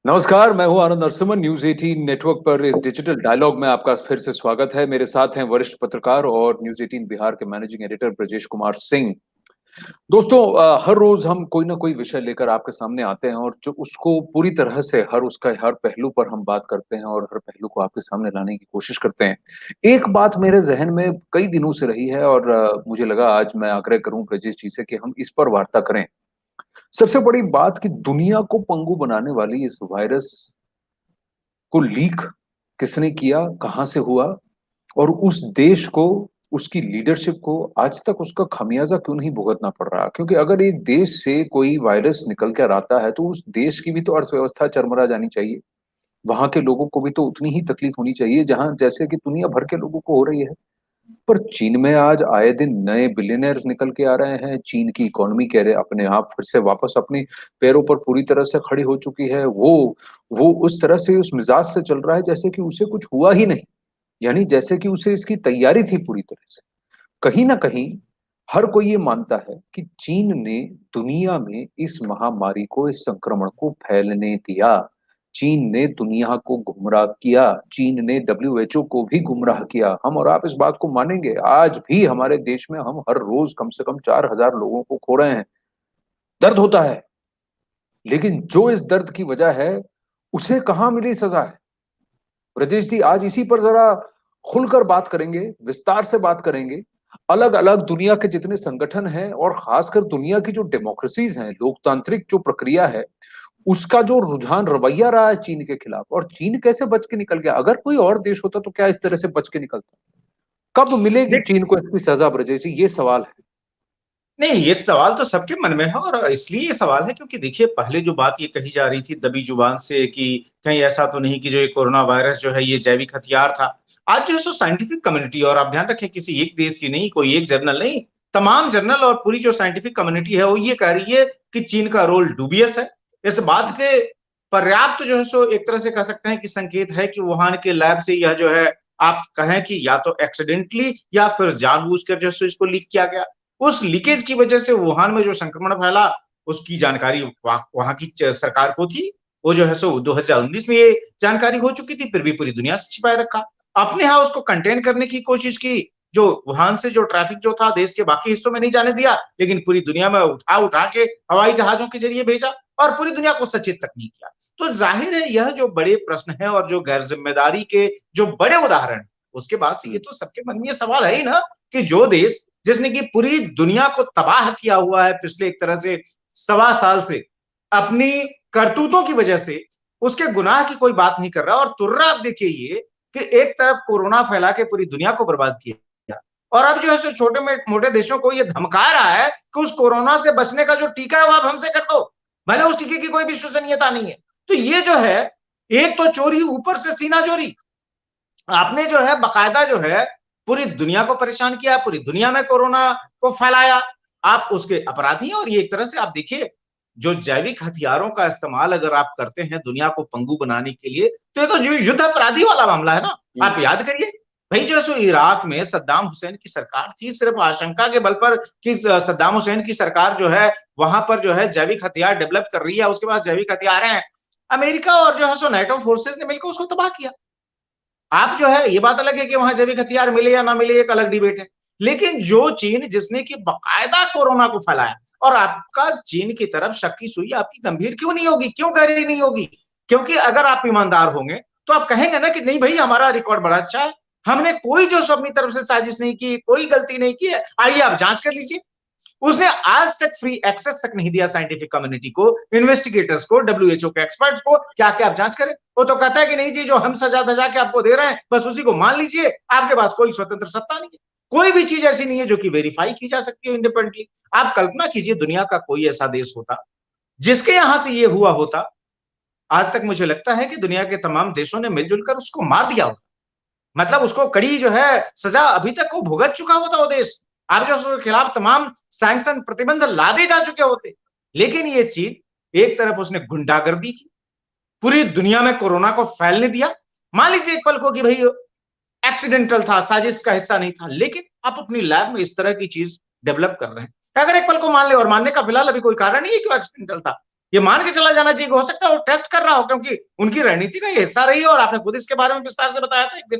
नमस्कार, मैं हूं आनंद नरसिम्हा। न्यूज 18 नेटवर्क पर इस डिजिटल डायलॉग में आपका फिर से स्वागत है। मेरे साथ हैं वरिष्ठ पत्रकार और न्यूज 18 बिहार के मैनेजिंग एडिटर ब्रजेश कुमार सिंह। दोस्तों, हर रोज हम कोई ना कोई विषय लेकर आपके सामने आते हैं और जो उसको पूरी तरह से हर पहलू पर हम बात करते हैं और हर पहलू को आपके सामने लाने की कोशिश करते हैं। एक बात मेरे जहन में कई दिनों से रही है और मुझे लगा आज मैं आग्रह करूं ब्रजेश जी से कि हम इस पर वार्ता करें। सबसे बड़ी बात कि दुनिया को पंगु बनाने वाली इस वायरस को लीक किसने किया, कहां से हुआ और उस देश को, उसकी लीडरशिप को आज तक उसका खमियाजा क्यों नहीं भुगतना पड़ रहा? क्योंकि अगर एक देश से कोई वायरस निकल कर आता है तो उस देश की भी तो अर्थव्यवस्था चरमरा जानी चाहिए। वहां के लोगों को भी तो उतनी ही तकलीफ होनी चाहिए जहां जैसे कि दुनिया भर के लोगों को हो रही है। पर चीन में आज आए दिन नए बिलियनर्स निकल के आ रहे हैं। चीन की इकोनॉमी कह रहे अपने आप फिर से वापस अपने पैरों पर पूरी तरह से खड़ी हो चुकी है। वो उस तरह से उस मिजाज से चल रहा है जैसे कि उसे कुछ हुआ ही नहीं, यानी जैसे कि उसे इसकी तैयारी थी पूरी तरह से। कहीं ना कहीं हर कोई ये मानता है कि चीन ने दुनिया में इस महामारी को, इस संक्रमण को फैलने दिया। चीन ने दुनिया को गुमराह किया। चीन ने डब्ल्यूएचओ को भी गुमराह किया। हम और आप इस बात को मानेंगे, आज भी हमारे देश में हम हर रोज कम से कम 4,000 लोगों को खो रहे हैं। दर्द होता है, लेकिन जो इस दर्द की वजह है उसे कहां मिली सजा है? ब्रजेश जी, आज इसी पर जरा खुलकर बात करेंगे, विस्तार से बात करेंगे। अलग अलग दुनिया के जितने संगठन हैं और खासकर दुनिया की जो डेमोक्रेसीज हैं, लोकतांत्रिक जो प्रक्रिया है, उसका जो रुझान रवैया रहा है चीन के खिलाफ, और चीन कैसे बच के निकल गया। अगर कोई और देश होता तो क्या इस तरह से बच के निकलता? कब मिलेगी देख चीन को इसकी सजा ब्रजेश जी, ये सवाल है। नहीं, ये सवाल तो सबके मन में है और इसलिए ये सवाल है क्योंकि देखिए पहले जो बात ये कही जा रही थी दबी जुबान से कि कहीं ऐसा तो नहीं कि जो ये कोरोना वायरस जो है ये जैविक हथियार था। आज जो है सो साइंटिफिक कम्युनिटी, और आप ध्यान रखें किसी एक देश की नहीं, कोई एक जर्नल नहीं, तमाम जर्नल और पूरी जो साइंटिफिक कम्युनिटी है वो ये कह रही है कि चीन का रोल डूबियस है। इस बात के पर्याप्त जो है सो एक तरह से कह सकते हैं कि संकेत है कि वुहान के लैब से यह जो है, आप कहें कि या तो एक्सीडेंटली या फिर जानबूझकर जो है इसको लीक किया गया। उस लीकेज की वजह से वुहान में जो संक्रमण फैला उसकी जानकारी वहां की सरकार को थी। वो जो है सो 2019 में ये जानकारी हो चुकी थी, फिर भी पूरी दुनिया से छिपाए रखा। अपने यहाँ उसको कंटेन करने की कोशिश की, जो वुहान से जो ट्रैफिक जो था देश के बाकी हिस्सों में नहीं जाने दिया, लेकिन पूरी दुनिया में उठा उठा के हवाई जहाजों के जरिए भेजा और पूरी दुनिया को सचेत तक नहीं किया। तो जाहिर है यह जो बड़े प्रश्न है और जो गैर जिम्मेदारी के जो बड़े उदाहरण, उसके बाद से ये तो सबके मन में ये सवाल है ही ना कि जो देश जिसने की पूरी दुनिया को तबाह किया हुआ है पिछले एक तरह से 1.25 साल से अपनी करतूतों की वजह से, उसके गुनाह की कोई बात नहीं कर रहा और तुर्रा आप देखिए ये कि एक तरफ कोरोना फैला के पूरी दुनिया को बर्बाद किया और अब जो है छोटे मोटे देशों को ये धमका रहा है कि उस कोरोना से बचने का जो टीका है वो आप हमसे कर दो, भले उस टीके की कोई विश्वसनीयता नहीं है। तो ये जो है, एक तो चोरी, ऊपर से सीना चोरी। आपने जो है बकायदा जो है पूरी दुनिया को परेशान किया, पूरी दुनिया में कोरोना को फैलाया। आप उसके अपराधी हैं और ये एक तरह से आप देखिए, जो जैविक हथियारों का इस्तेमाल अगर आप करते हैं दुनिया को पंगु बनाने के लिए, तो ये तो युद्ध अपराधी वाला मामला है ना। आप याद करिए भाई, जो सो इराक में सद्दाम हुसैन की सरकार थी, सिर्फ आशंका के बल पर कि सद्दाम हुसैन की सरकार जो है वहां पर जो है जैविक हथियार डेवलप कर रही है, उसके पास जैविक हथियार हैं। अमेरिका और जो है सो नाटो फोर्सेस ने मिलकर उसको तबाह किया। आप जो है, ये बात अलग है कि वहां जैविक हथियार मिले या ना मिले, एक अलग डिबेट है। लेकिन जो चीन जिसने कि बकायदा कोरोना को फैलाया, और आपका चीन की तरफ शक की सुई आपकी गंभीर क्यों नहीं होगी, क्यों गहरी नहीं होगी? क्योंकि अगर आप ईमानदार होंगे तो आप कहेंगे ना कि नहीं भाई, हमारा रिकॉर्ड बड़ा अच्छा है, हमने कोई जो अपनी तरफ से साजिश नहीं की, कोई गलती नहीं की है, आइए आप जांच कर लीजिए। उसने आज तक फ्री एक्सेस तक नहीं दिया साइंटिफिक कम्युनिटी को, इन्वेस्टिगेटर्स को, डब्ल्यूएचओ के एक्सपर्ट्स को, क्या क्या आप जांच करें। वो तो कहता है कि नहीं जी, जो हम सजा धजा के आपको दे रहे हैं बस उसी को मान लीजिए, आपके पास कोई स्वतंत्र सत्ता नहीं है, कोई भी चीज ऐसी नहीं है जो कि वेरीफाई की जा सकती है इंडिपेंडेंटली। आप कल्पना कीजिए दुनिया का कोई ऐसा देश होता जिसके यहां से ये हुआ होता, आज तक मुझे लगता है कि दुनिया के तमाम देशों ने मिलजुल कर उसको मार दिया होता। मतलब उसको कड़ी जो है सजा अभी तक वो भुगत चुका होता वो देश। आप जो उसके खिलाफ तमाम सैंक्शन प्रतिबंध लादे जा चुके होते। लेकिन ये चीन, एक तरफ उसने गुंडागर्दी की, पूरी दुनिया में कोरोना को फैलने दिया। मान लीजिए एक पल को कि भाई एक्सीडेंटल था, साजिश का हिस्सा नहीं था, लेकिन आप अपनी लैब में इस तरह की चीज डेवलप कर रहे हैं। अगर एक पल को मान ले, और मानने का फिलहाल अभी कोई कारण नहीं है कि वो एक्सीडेंटल था, ये मान के चला जाना चाहिए कि हो सकता है वो टेस्ट कर रहा हो, क्योंकि उनकी रणनीति का ये हिस्सा रही है और आपने खुद इसके बारे में विस्तार से बताया था एक दिन।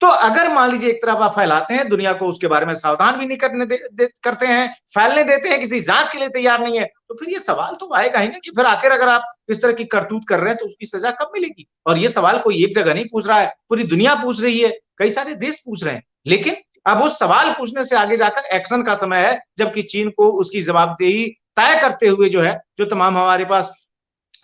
तो अगर मान लीजिए एक तरफ आप फैलाते हैं, दुनिया को उसके बारे में सावधान भी नहीं करते हैं, फैलने देते हैं, किसी जांच के लिए तैयार नहीं है, तो फिर ये सवाल तो आएगा ही ना कि फिर आखिर अगर आप इस तरह की करतूत कर रहे हैं तो उसकी सजा कब मिलेगी? और ये सवाल कोई एक जगह नहीं पूछ रहा है, पूरी दुनिया पूछ रही है, कई सारे देश पूछ रहे हैं। लेकिन अब उस सवाल पूछने से आगे जाकर एक्शन का समय है, जबकि चीन को उसकी जवाबदेही तय करते हुए जो है, जो तमाम हमारे पास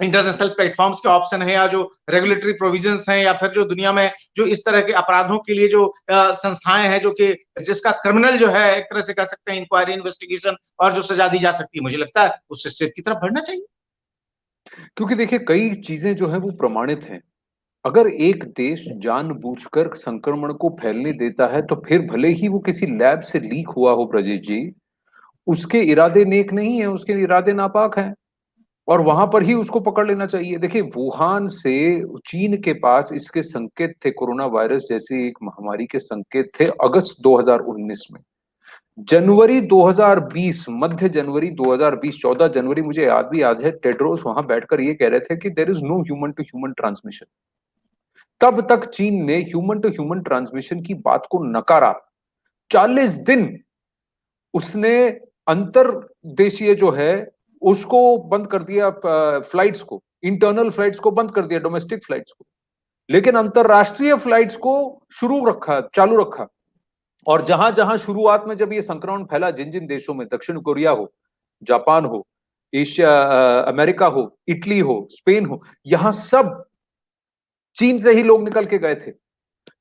इंटरनेशनल प्लेटफॉर्म्स के ऑप्शन है, या जो रेगुलेटरी प्रोविजंस हैं, या फिर जो दुनिया में जो इस तरह के अपराधों के लिए जो संस्थाएं हैं, जो कि जिसका क्रिमिनल जो है एक तरह से कह सकते हैं इंक्वायरी, इन्वेस्टिगेशन और जो सजा दी जा सकती है, मुझे लगता है उस स्टेप की तरफ बढ़ना चाहिए। क्योंकि देखिए कई चीजें जो है वो प्रमाणित हैं। अगर एक देश जानबूझकर संक्रमण को फैलने देता है तो फिर भले ही वो किसी लैब से लीक हुआ हो ब्रजेश जी, उसके इरादे नेक नहीं है, उसके इरादे नापाक हैं और वहां पर ही उसको पकड़ लेना चाहिए। देखिए वुहान से चीन के पास इसके संकेत थे, कोरोना वायरस जैसी एक महामारी के संकेत थे अगस्त 2019 में। जनवरी 2020, मध्य जनवरी 2020, 14 जनवरी मुझे याद है, टेड्रोस वहां बैठकर ये कह रहे थे कि there is no human to human transmission. तब तक चीन ने ह्यूमन टू ह्यूमन ट्रांसमिशन की बात को नकारा। 40 दिन उसने अंतरदेशीय जो है उसको बंद कर दिया, फ्लाइट्स को, इंटरनल फ्लाइट्स को बंद कर दिया, डोमेस्टिक फ्लाइट्स को, लेकिन अंतरराष्ट्रीय फ्लाइट्स को शुरू रखा, चालू रखा। और जहां जहां शुरुआत में जब ये संक्रमण फैला, जिन जिन देशों में, दक्षिण कोरिया हो, जापान हो, एशिया, अमेरिका हो, इटली हो, स्पेन हो, यहां सब चीन से ही लोग निकल के गए थे।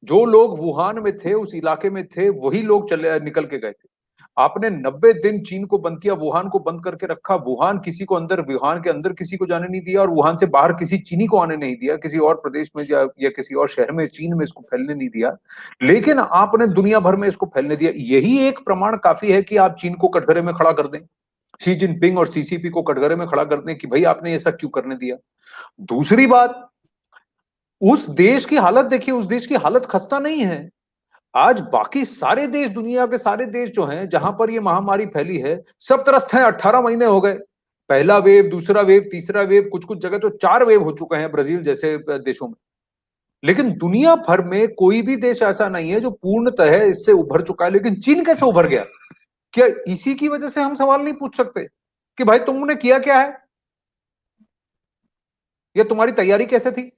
जो लोग वुहान में थे, उस इलाके में थे, वही लोग चले निकल के गए थे। आपने 90 दिन चीन को बंद किया, वुहान को बंद करके रखा। वुहान किसी को अंदर, वुहान के अंदर किसी को जाने नहीं दिया और वुहान से बाहर किसी चीनी को आने नहीं दिया, किसी और प्रदेश में या किसी और शहर में, चीन में इसको फैलने नहीं दिया। लेकिन आपने दुनिया भर में इसको फैलने दिया। यही एक प्रमाण काफी है कि आप चीन को कटघरे में खड़ा कर दें, शी जिनपिंग और सीसीपी को कटघरे में खड़ा कर दें कि भाई आपने ऐसा क्यों करने दिया। दूसरी बात, उस देश की हालत देखिए, उस देश की हालत खस्ता नहीं है। आज बाकी सारे देश, दुनिया के सारे देश जो हैं, जहां पर ये महामारी फैली है, सब त्रस्त हैं। 18 महीने हो गए, पहला वेव, दूसरा वेव, तीसरा वेव, कुछ कुछ जगह तो 4 वेव हो चुके हैं ब्राजील जैसे देशों में। लेकिन दुनिया भर में कोई भी देश ऐसा नहीं है जो पूर्णतः इससे उभर चुका है। लेकिन चीन कैसे उभर गया? क्या इसी की वजह से हम सवाल नहीं पूछ सकते कि भाई तुमने किया क्या है, या तुम्हारी तैयारी कैसे थी?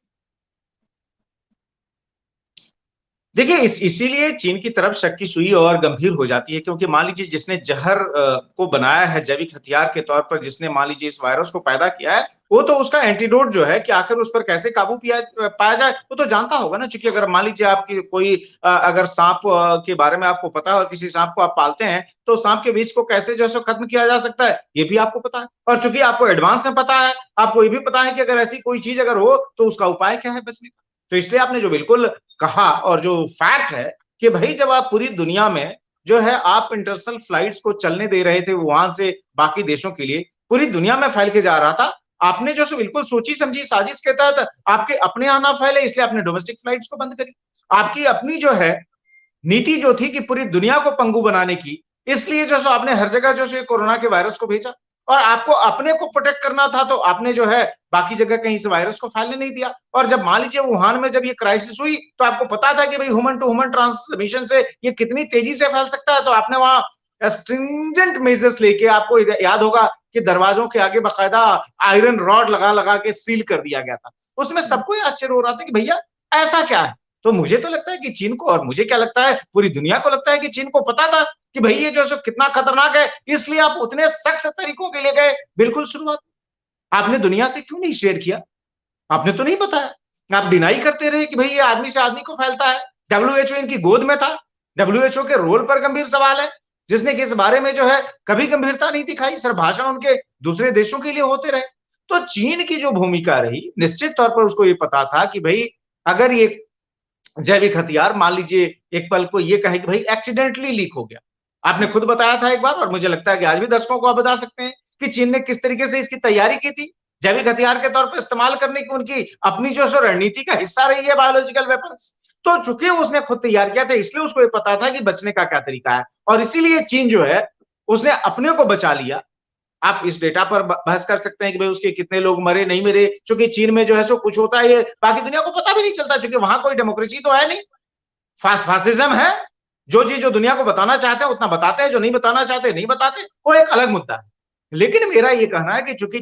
देखिए इसीलिए चीन की तरफ शक की सुई और गंभीर हो जाती है, क्योंकि मान लीजिए जिसने जहर को बनाया है जैविक हथियार के तौर पर, जिसने मान लीजिए इस वायरस को पैदा किया है, वो तो उसका एंटीडोट जो है कि आखिर उस पर कैसे काबू पाया जाए वो तो जानता होगा ना। चूंकि अगर मान लीजिए आपकी कोई अगर सांप के बारे में आपको पता है और किसी सांप को आप पालते हैं, तो सांप के विष को कैसे जो है खत्म किया जा सकता है ये भी आपको पता है। और चूंकि आपको एडवांस में पता है, आपको ये भी पता है कि अगर ऐसी कोई चीज अगर हो तो उसका उपाय क्या है बचने का। तो इसलिए आपने जो बिल्कुल कहा और जो फैक्ट है कि भाई जब आप पूरी दुनिया में जो है आप इंटरनेशनल फ्लाइट्स को चलने दे रहे थे वहां से बाकी देशों के लिए, पूरी दुनिया में फैल के जा रहा था, आपने जो बिल्कुल सोची समझी साजिश के तहत आपके अपने आना फैले, इसलिए आपने डोमेस्टिक फ्लाइट्स को बंद करी। आपकी अपनी जो है नीति जो थी कि पूरी दुनिया को पंगु बनाने की, इसलिए जो सो आपने हर जगह जो सो कोरोना के वायरस को भेजा। और आपको अपने को प्रोटेक्ट करना था तो आपने जो है बाकी जगह कहीं से वायरस को फैलने नहीं दिया। और जब मान लीजिए वुहान में जब ये क्राइसिस हुई तो आपको पता था कि भाई ह्यूमन टू ह्यूमन ट्रांसमिशन से ये कितनी तेजी से फैल सकता है, तो आपने वहां स्ट्रिंजेंट मेजर्स लेके, आपको याद होगा कि दरवाजों के आगे बाकायदा आयरन रॉड लगा लगा के सील कर दिया गया था। उसमें सबको आश्चर्य हो रहा था कि भैया ऐसा क्या है। तो मुझे तो लगता है कि चीन को, और मुझे क्या लगता है पूरी दुनिया को लगता है कि चीन को पता था कि भाई ये जो है कितना खतरनाक है, इसलिए आप उतने सख्त तरीकों के लिए गए। बिल्कुल शुरुआत आपने दुनिया से क्यों नहीं शेयर किया? आपने तो नहीं बताया, आप डिनाई करते रहे कि भाई ये आदमी से आदमी को फैलता है। डब्ल्यूएचओ इनकी गोद में था, डब्ल्यूएचओ के रोल पर गंभीर सवाल है, जिसने कि इस बारे में जो है कभी गंभीरता नहीं दिखाई, सिर्फ भाषण उनके दूसरे देशों के लिए होते रहे। तो चीन की जो भूमिका रही, निश्चित तौर पर उसको ये पता था कि भाई अगर ये जैविक हथियार मान लीजिए एक पल को ये कहे कि भाई एक्सीडेंटली लीक हो गया। आपने खुद बताया था एक बार, और मुझे लगता है कि आज भी दर्शकों को आप बता सकते हैं कि चीन ने किस तरीके से इसकी तैयारी की थी, जैविक हथियार के तौर पर इस्तेमाल करने की उनकी अपनी जो रणनीति का हिस्सा रही है बायोलॉजिकल वेपन्स। तो चूंकि उसने खुद तैयार किया था, इसलिए उसको ये पता था कि बचने का क्या तरीका है, और इसीलिए चीन जो है उसने अपने को बचा लिया। आप इस डेटा पर बहस कर सकते हैं कि भाई उसके कितने लोग मरे नहीं मरे, क्योंकि चीन में जो है सो कुछ होता है ये बाकी दुनिया को पता भी नहीं चलता, क्योंकि वहां कोई डेमोक्रेसी तो है नहीं, फासिज्म है। जो चीज जो दुनिया को बताना चाहते हैं उतना बताते हैं, जो नहीं बताना चाहते नहीं बताते, वो एक अलग मुद्दा है। लेकिन मेरा ये कहना है कि चूंकि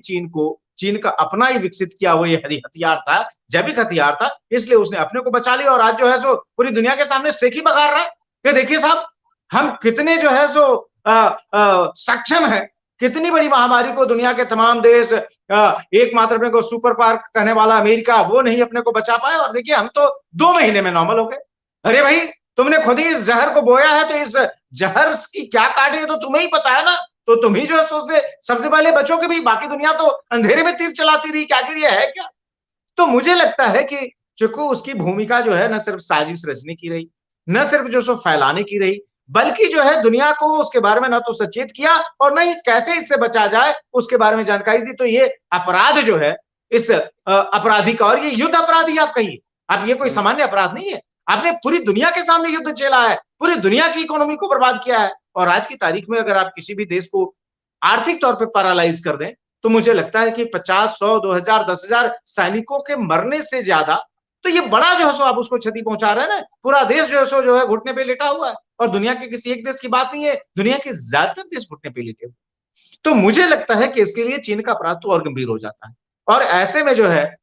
चीन का अपना ही विकसित किया हुआ ये हथियार था, जैविक हथियार था, इसलिए उसने अपने को बचा लिया और आज जो है सो पूरी दुनिया के सामने सेकी बघार रहा है कि देखिए साहब हम कितने जो है सो सक्षम है, कितनी बड़ी महामारी को दुनिया के तमाम देश, एकमात्र अपने को सुपर पावर कहने वाला अमेरिका, वो नहीं अपने को बचा पाए, और देखिए हम तो 2 महीने में नॉर्मल हो गए। अरे भाई तुमने खुद ही इस जहर को बोया है, तो इस जहर की क्या काटे तो तुम्हें ही पता है ना, तो तुम ही जो है सोचते सबसे पहले बचोगे भी, बाकी दुनिया तो अंधेरे में तीर चलाती रही, क्या आखिर है क्या। तो मुझे लगता है कि चूंकि उसकी भूमिका जो है न सिर्फ साजिश रचने की रही, न सिर्फ जो सो फैलाने की रही, बल्कि जो है दुनिया को उसके बारे में ना तो सचेत किया और न ही कैसे इससे बचा जाए उसके बारे में जानकारी दी। तो ये अपराध जो है इस अपराधी का, और ये युद्ध अपराधी आप कहिए, अब ये कोई सामान्य अपराध नहीं है, आपने पूरी दुनिया के सामने युद्ध चला है, पूरी दुनिया की इकोनॉमी को बर्बाद किया है। और आज की तारीख में अगर आप किसी भी देश को आर्थिक तौर पे पैरालाइज कर दें, तो मुझे लगता है कि 50, 100, 2000, 10,000 सैनिकों के मरने से ज्यादा तो ये बड़ा जो है सो आप उसको क्षति पहुंचा रहे हैं ना, पूरा देश जो है सो जो है घुटने पे लेटा हुआ है, और दुनिया के किसी एक देश की बात नहीं है, दुनिया के ज्यादातर देश घुटने पे लेटे हुए। तो मुझे लगता है कि इसके लिए चीन का अपराध तो और गंभीर हो जाता है, और ऐसे में जो है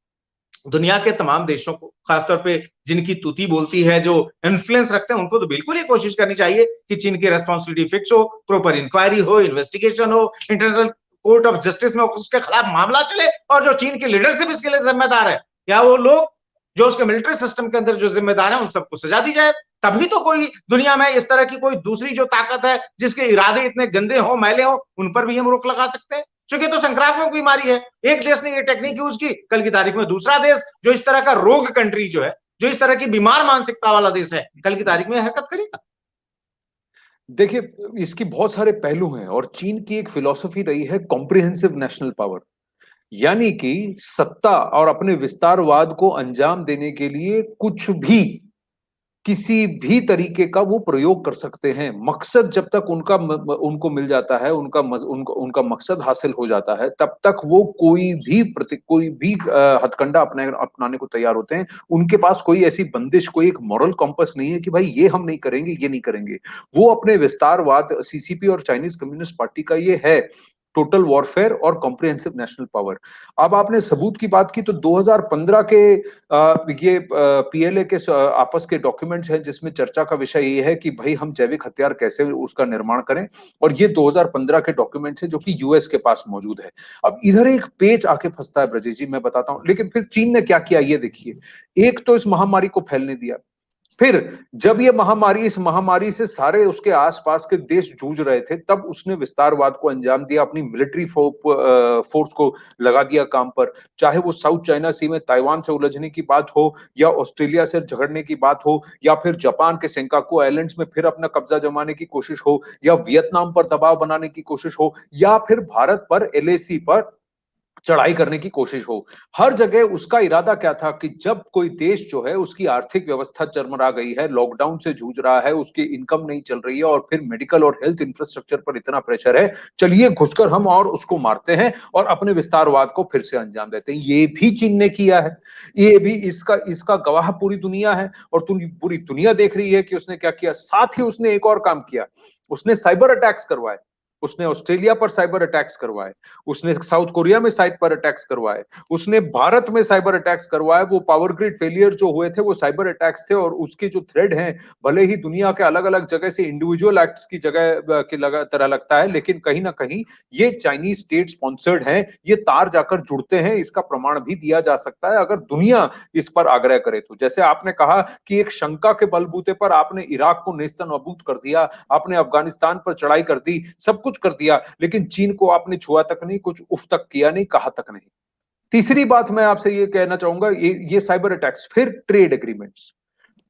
दुनिया के तमाम देशों को, खासतौर पे जिनकी तूती बोलती है, जो इन्फ्लुएंस रखते हैं, उनको तो बिल्कुल ही कोशिश करनी चाहिए कि चीन की रेस्पॉन्सिबिलिटी फिक्स हो, प्रॉपर इंक्वायरी हो, इन्वेस्टिगेशन हो, इंटरनेशनल कोर्ट ऑफ जस्टिस में उसके खिलाफ मामला चले, और जो चीन की लीडरशिप इसके लिए जिम्मेदार है या वो लोग जो उसके मिलिट्री सिस्टम के अंदर जो जिम्मेदार है उन सबको सजा दी जाए। तभी तो कोई दुनिया में इस तरह की कोई दूसरी जो ताकत है जिसके इरादे इतने गंदे हो, मैले हो, उन पर भी हम रोक लगा सकते हैं। चूंकि तो संक्रामक बीमारी है, एक देश ने ये टेक्निक यूज की, कल की तारीख में दूसरा देश जो इस तरह का रोग कंट्री जो है, जो इस तरह की बीमार मानसिकता वाला देश है, कल की तारीख में हरकत करेगा। देखिए, इसकी बहुत सारे पहलू हैं और चीन की एक फिलॉसफी रही है कॉम्प्रिहेंसिव नेशनल पावर, यानी कि सत्ता और अपने विस्तारवाद को अंजाम देने के लिए कुछ भी, किसी भी तरीके का वो प्रयोग कर सकते हैं। मकसद जब तक उनको मिल जाता है, उनका मकसद हासिल हो जाता है, तब तक वो कोई भी हथकंडा अपनाने को तैयार होते हैं। उनके पास कोई ऐसी बंदिश, कोई एक मॉरल कॉम्पस नहीं है कि भाई ये हम नहीं करेंगे, ये नहीं करेंगे। वो अपने विस्तारवाद, सीसीपी और चाइनीज कम्युनिस्ट पार्टी का ये है टोटल वॉरफेयर और कॉम्प्रिहेंसिव नेशनल पावर। अब आपने सबूत की बात की, तो 2015 के ये पीएलए के आपस के डॉक्यूमेंट्स हैं जिसमें चर्चा का विषय ये है कि भाई हम जैविक हथियार कैसे उसका निर्माण करें, और ये 2015 के डॉक्यूमेंट्स हैं जो कि यूएस के पास मौजूद है। अब इधर एक पेच आके फंसता है ब्रजेश जी, मैं बताता हूं। लेकिन फिर चीन ने क्या किया ये देखिए, एक तो इस महामारी को फैलने दिया, फिर जब ये इस महामारी से सारे उसके आसपास के देश जूझ रहे थे, तब उसने विस्तारवाद को अंजाम दिया, अपनी मिलिट्री फोर्स को लगा दिया काम पर। चाहे वो साउथ चाइना सी में ताइवान से उलझने की बात हो, या ऑस्ट्रेलिया से झगड़ने की बात हो, या फिर जापान के सेंकाकू आइलैंड्स में फिर अपना कब्जा जमाने की कोशिश हो, या वियतनाम पर दबाव बनाने की कोशिश हो, या फिर भारत पर, एलएसी पर चढ़ाई करने की कोशिश हो। हर जगह उसका इरादा क्या था कि जब कोई देश जो है उसकी आर्थिक व्यवस्था चरमरा गई है, लॉकडाउन से जूझ रहा है, उसकी इनकम नहीं चल रही है, और फिर मेडिकल और हेल्थ इंफ्रास्ट्रक्चर पर इतना प्रेशर है, चलिए घुसकर हम और उसको मारते हैं और अपने विस्तारवाद को फिर से अंजाम देते हैं। ये भी चीन ने किया है, ये भी इसका गवाह पूरी दुनिया है, और पूरी दुनिया देख रही है कि उसने क्या किया। साथ ही उसने एक और काम किया, उसने साइबर अटैक्स करवाए, उसने ऑस्ट्रेलिया पर साइबर अटैक्स करवाए, उसने साउथ कोरिया में साइबर अटैक्स करवाए, उसने भारत में साइबर अटैक्स करवाए। वो पावर ग्रिड फेलियर जो हुए थे वो साइबर अटैक्स थे, और उसके जो थ्रेड हैं, भले ही दुनिया के अलग अलग जगह से इंडिविजुअल एक्ट्स की जगह की तरह लगता है, लेकिन कहीं ना कहीं ये चाइनीज स्टेट स्पॉन्सर्ड हैं, ये तार जाकर जुड़ते हैं। इसका प्रमाण भी दिया जा सकता है अगर दुनिया इस पर आग्रह करे तो। जैसे आपने कहा कि एक शंका के बलबूते पर आपने इराक को नेस्तनाबूद कर दिया, आपने अफगानिस्तान पर चढ़ाई कर दी, सब कुछ कर दिया, लेकिन चीन को आपने छुआ तक नहीं, कुछ उफ तक किया नहीं, कहा तक नहीं। तीसरी बात मैं आपसे ये कहना चाहूंगा, ये साइबर अटैक्स, फिर ट्रेड एग्रीमेंट्स,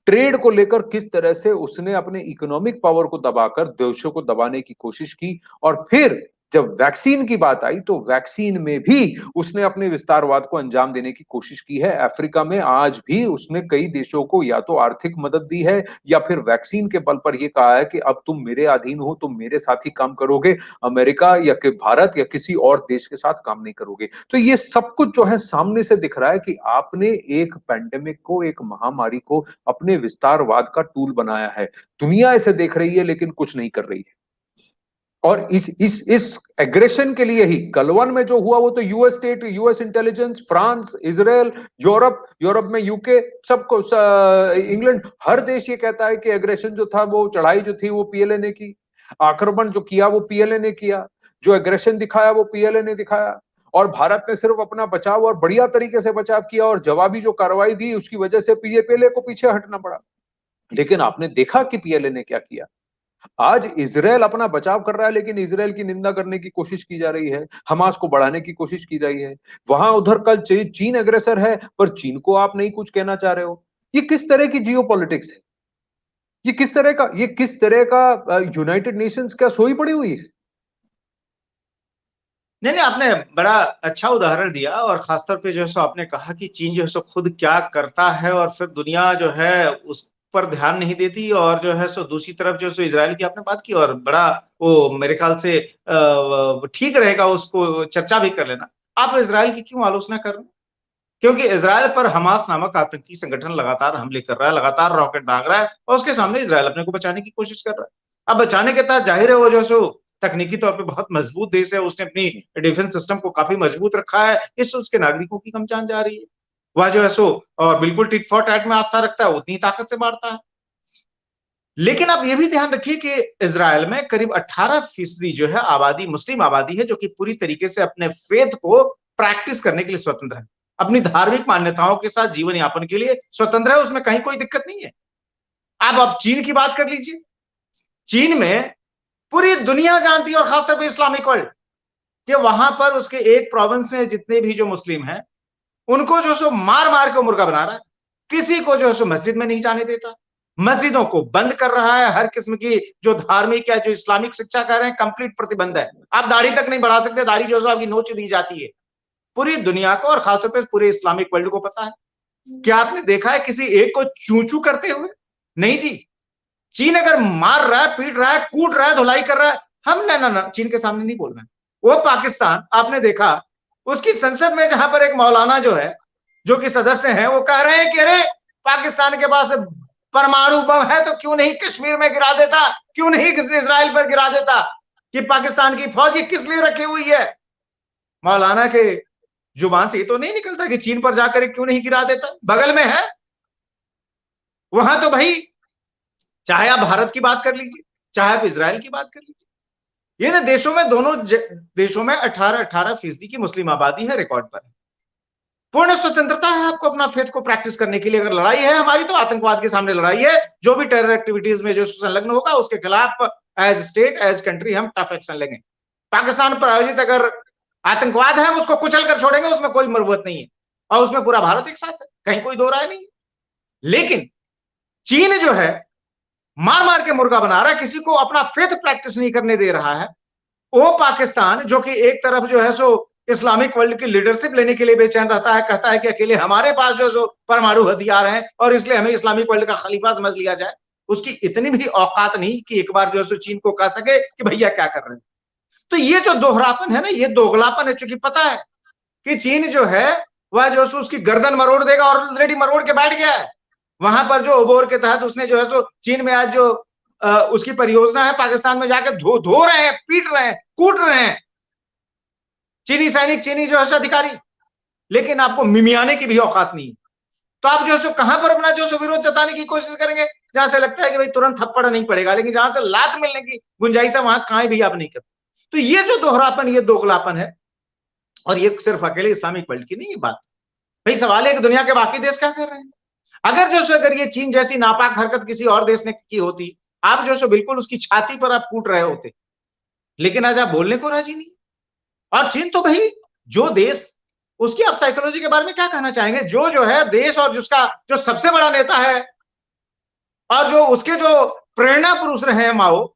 ट्रेड को लेकर किस तरह से उसने अपने इकोनॉमिक पावर को दबाकर देशों को दबाने की कोशिश की, और फिर जब वैक्सीन की बात आई तो वैक्सीन में भी उसने अपने विस्तारवाद को अंजाम देने की कोशिश की है। अफ्रीका में आज भी उसने कई देशों को या तो आर्थिक मदद दी है या फिर वैक्सीन के बल पर यह कहा है कि अब तुम मेरे अधीन हो, तुम मेरे साथ ही काम करोगे, अमेरिका या कि भारत या किसी और देश के साथ काम नहीं करोगे। तो ये सब कुछ जो है सामने से दिख रहा है कि आपने एक पैंडेमिक को, एक महामारी को अपने विस्तारवाद का टूल बनाया है। दुनिया इसे देख रही है लेकिन कुछ नहीं कर रही है। और इस एग्रेशन के लिए ही गलवान में जो हुआ वो तो US state, US intelligence, France, Israel, Europe में यूके, सबको, इंग्लैंड, हर देश ये कहता है कि एग्रेशन जो था, वो चढ़ाई जो थी वो पीएलए ने की, आक्रमण जो किया वो पीएलए ने किया, जो एग्रेशन दिखाया वो पीएलए ने दिखाया। और भारत ने सिर्फ अपना बचाव और बढ़िया तरीके से बचाव किया और जवाबी जो कार्रवाई दी उसकी वजह से पीएलए को पीछे हटना पड़ा। लेकिन आपने देखा कि पीएलए ने क्या किया। आज इजराइल अपना बचाव कर रहा है लेकिन इजराइल की निंदा करने की कोशिश की जा रही है, हमास को बढ़ाने की कोशिश की रही है। वहां उधर कल चीन अग्रेसर है पर चीन को आप नहीं कुछ कहना चाह रहे हो। ये किस तरह की जियोपॉलिटिक्स है? ये किस तरह का यूनाइटेड नेशंस क्या सोई पड़ी हुई है? नहीं, आपने बड़ा अच्छा उदाहरण दिया और खासतौर पे जो है सो आपने कहा कि चीन जो है सो खुद क्या करता है और फिर दुनिया जो है उस पर ध्यान नहीं देती, और जो है सो दूसरी तरफ जो है सो इजराइल की आपने बात की और बड़ा वो मेरे ख्याल से ठीक रहेगा उसको चर्चा भी कर लेना। आप इजराइल की क्यों आलोचना कर रहे हैं? क्योंकि इजराइल पर हमास नामक आतंकी संगठन लगातार हमले कर रहा है, लगातार रॉकेट दाग रहा है और उसके सामने इजराइल अपने को बचाने की कोशिश कर रहा है। अब बचाने के तहत जाहिर है वो जो है सो तकनीकी तौर पे बहुत मजबूत देश है, उसने अपनी डिफेंस सिस्टम को काफी मजबूत रखा है, इससे उसके नागरिकों की कम जान जा रही है। वह जो है सो और बिल्कुल टिट फॉर टैट में आस्था रखता है, उतनी ताकत से मारता है। लेकिन आप ये भी ध्यान रखिए कि इजराइल में करीब 18% जो है आबादी मुस्लिम आबादी है, जो कि पूरी तरीके से अपने फेथ को प्रैक्टिस करने के लिए स्वतंत्र है, अपनी धार्मिक मान्यताओं के साथ जीवन यापन के लिए स्वतंत्र है, उसमें कहीं कोई दिक्कत नहीं है। आप चीन की बात कर लीजिए। चीन में पूरी दुनिया जानती है और खासतौर पर इस्लामिक वर्ल्ड कि वहां पर उसके एक प्रोविंस में जितने भी जो मुस्लिम हैं उनको जो सो मार मार के मुर्गा बना रहा है, किसी को जो सो मस्जिद में नहीं जाने देता, मस्जिदों को बंद कर रहा है, हर किस्म की जो धार्मिक या जो इस्लामिक शिक्षा कर रहे हैं कंप्लीट प्रतिबंध है। आप दाढ़ी तक नहीं बढ़ा सकते, दाढ़ी जो है आपकी नोच दी जाती है। पूरी दुनिया को और खासतौर पर पूरे इस्लामिक वर्ल्ड को पता है। क्या आपने देखा है किसी एक को चू चू करते हुए? नहीं जी। चीन अगर मार रहा है, पीट रहा है, कूट रहा है, धुलाई कर रहा है, हम ना चीन के सामने नहीं बोल रहे हैं। वो पाकिस्तान आपने देखा उसकी संसद में जहां पर एक मौलाना जो है, जो कि सदस्य हैं, वो कह रहे हैं कि अरे पाकिस्तान के पास परमाणु बम है तो क्यों नहीं कश्मीर में गिरा देता, क्यों नहीं इजराइल पर गिरा देता, कि पाकिस्तान की फौज किस लिए रखी हुई है। मौलाना के जुबान से ये तो नहीं निकलता कि चीन पर जाकर क्यों नहीं गिरा देता, बगल में है। वहां तो भाई चाहे आप भारत की बात कर लीजिए, चाहे आप इजराइल की बात कर लीजिए, ये ना देशों में, दोनों देशों में 18% की मुस्लिम आबादी है, रिकॉर्ड पर। पूर्ण स्वतंत्रता है आपको अपना फेथ को प्रैक्टिस करने के लिए। अगर लड़ाई है हमारी तो आतंकवाद के सामने लड़ाई है, जो भी टेरर एक्टिविटीज में जो संलग्न होगा उसके खिलाफ एज स्टेट, एज कंट्री हम टफ एक्शन लेंगे। पाकिस्तान पर आयोजित अगर आतंकवाद है हम उसको कुचल कर छोड़ेंगे, उसमें कोई मरवत नहीं है, और उसमें पूरा भारत एक साथ है, कहीं कोई दो राय नहीं है। लेकिन चीन जो है मार मार के मुर्गा बना रहा है, किसी को अपना फेथ प्रैक्टिस नहीं करने दे रहा है। वो पाकिस्तान जो कि एक तरफ जो है सो इस्लामिक वर्ल्ड की लीडरशिप लेने के लिए बेचैन रहता है, कहता है कि अकेले हमारे पास जो सो परमाणु हथियार हैं और इसलिए हमें इस्लामिक वर्ल्ड का खलीफा समझ लिया जाए। उसकी इतनी भी औकात नहीं कि एक बार जो है सो चीन को कह सके कि भैया क्या कर रहे हैं। तो ये जो दोहरापन है ना, ये दोगलापन है, चूंकि पता है कि चीन जो है वह जो सो उसकी गर्दन मरोड़ देगा और ऑलरेडी मरोड़ के बैठ गया है। वहां पर जो ओबोर के तहत उसने जो है सो चीन में आज जो उसकी परियोजना है, पाकिस्तान में जाकर धो रहे हैं, पीट रहे हैं, कूट रहे हैं चीनी सैनिक, चीनी जो है अधिकारी, लेकिन आपको मिमियाने की भी औकात नहीं। तो आप जो है कहां पर अपना जो विरोध जताने की कोशिश करेंगे, जहां से लगता है कि भाई तुरंत थप्पड़ नहीं पड़ेगा, लेकिन जहां से लात मिलने की गुंजाइश है वहां कहीं भी आप नहीं करते। तो ये जो दोहरापन, ये दोगलापन है, और ये सिर्फ अकेले इस्लामिक वर्ल्ड की नहीं ये बात। भाई सवाल है कि दुनिया के बाकी देश क्या कर रहे हैं। अगर ये चीन जैसी नापाक हरकत किसी और देश ने की होती, आप जो बिल्कुल उसकी छाती पर आप कूट रहे होते, लेकिन आज आप बोलने को राजी नहीं। और चीन तो भाई जो देश, उसकी आप साइकोलॉजी के बारे में क्या कहना चाहेंगे, जो है देश और जिसका जो सबसे बड़ा नेता है और जो उसके जो प्रेरणा पुरुष रहे हैं माओ,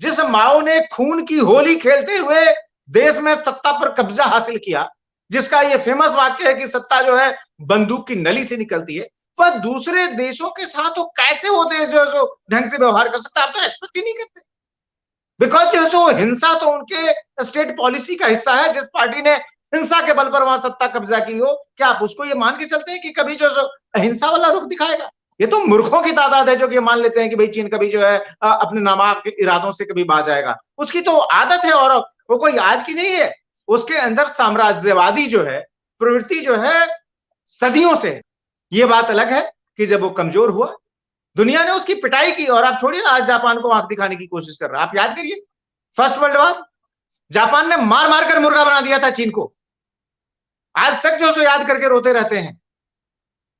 जिस माओ ने खून की होली खेलते हुए देश में सत्ता पर कब्जा हासिल किया, जिसका ये फेमस वाक्य है कि सत्ता जो है बंदूक की नली से निकलती है, वह दूसरे देशों के साथ वो कैसे वो देश जो है सो ढंग से व्यवहार कर सकता है? आप तो एक्सपेक्ट ही नहीं करते। बिकॉज जो है सो हिंसा तो उनके स्टेट पॉलिसी का हिस्सा है। जिस पार्टी ने हिंसा के बल पर वहां सत्ता कब्जा की हो, क्या आप उसको ये मान के चलते हैं कि कभी जो सो हिंसा वाला रुख दिखाएगा? ये तो मूर्खों की तादाद है जो कि मान लेते हैं कि भाई चीन कभी जो है अपने नापाक इरादों से कभी बाज आएगा। उसकी तो आदत है, और वो कोई आज की नहीं है। उसके अंदर साम्राज्यवादी जो है प्रवृत्ति जो है सदियों से। ये बात अलग है कि जब वो कमजोर हुआ, दुनिया ने उसकी पिटाई की। और आप छोड़िए ना, आज जापान को आंख दिखाने की कोशिश कर रहा है। आप याद करिए फर्स्ट वर्ल्ड वॉर, जापान ने मार मार कर मुर्गा बना दिया था चीन को। आज तक जो सो याद करके रोते रहते हैं।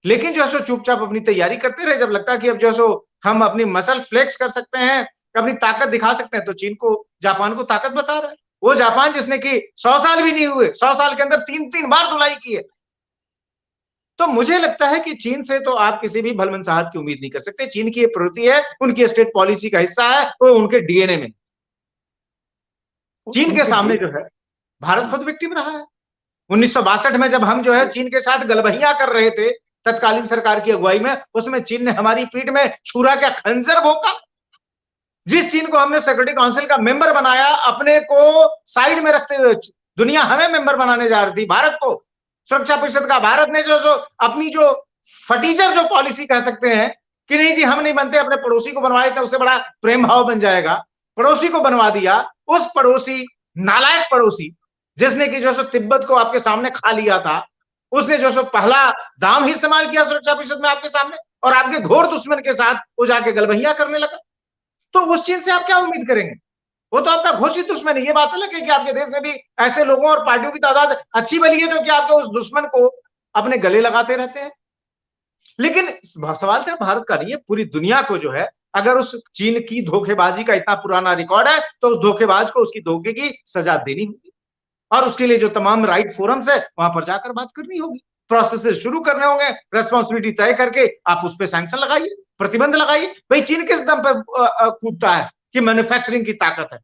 लेकिन जो है सो चुपचाप अपनी तैयारी करते रहे। जब लगता कि अब जो है सो हम अपनी मसल फ्लेक्स कर सकते हैं, अपनी ताकत दिखा सकते हैं, तो चीन को, जापान को ताकत बता रहा है। वो जापान जिसने की 100 साल भी नहीं हुए, 100 साल के अंदर 3-3 बार धुलाई की है। तो मुझे लगता है कि चीन से तो आप किसी भी भलमनसाहत की उम्मीद नहीं कर सकते। चीन की ये प्रवृत्ति है, उनकी स्टेट पॉलिसी का हिस्सा है, वो उनके डीएनए में। चीन के सामने जो है भारत खुद विक्टिम रहा है। 1962 में जब हम जो है चीन के साथ गलबहियां कर रहे थे तत्कालीन सरकार की अगुवाई में, उसमें चीन ने हमारी पीठ में छुरा क्या खंजर भोंका। जिस चीन को हमने सिक्योरिटी काउंसिल का मेंबर बनाया, अपने को साइड में रखते हुए दुनिया हमें मेंबर बनाने जा रही थी, भारत को सुरक्षा परिषद का, भारत ने जो अपनी जो फटीचर जो पॉलिसी कह सकते हैं कि नहीं जी हम नहीं बनते, अपने पड़ोसी को बनवाए थे, उससे बड़ा प्रेम भाव बन जाएगा, पड़ोसी को बनवा दिया। उस पड़ोसी, नालायक पड़ोसी जिसने कि जो तिब्बत को आपके सामने खा लिया था, उसने जो पहला दाम ही इस्तेमाल किया सुरक्षा परिषद में आपके सामने, और आपके घोर दुश्मन के साथ वो जाके गलबहिया करने लगा। तो उस चीज से आप क्या उम्मीद करेंगे? वो तो आपका घोषित दुश्मन है। ये बात अलग है कि आपके देश में भी ऐसे लोगों और पार्टियों की तादाद अच्छी भली है जो कि आपके उस दुश्मन को अपने गले लगाते रहते हैं। लेकिन सवाल सिर्फ भारत का नहीं है, पूरी दुनिया को जो है, अगर उस चीन की धोखेबाजी का इतना पुराना रिकॉर्ड है तो उस धोखेबाज को उसकी धोखे की सजा देनी होगी, और उसके लिए जो तमाम राइट फोरम्स है वहां पर जाकर बात करनी होगी, प्रोसेस शुरू करने होंगे, रेस्पॉन्सिबिलिटी तय करके आप उस पर सैंक्शन लगाइए, प्रतिबंध लगाइए। भाई चीन किस दम पे कूदता है कि मैन्युफैक्चरिंग की ताकत है?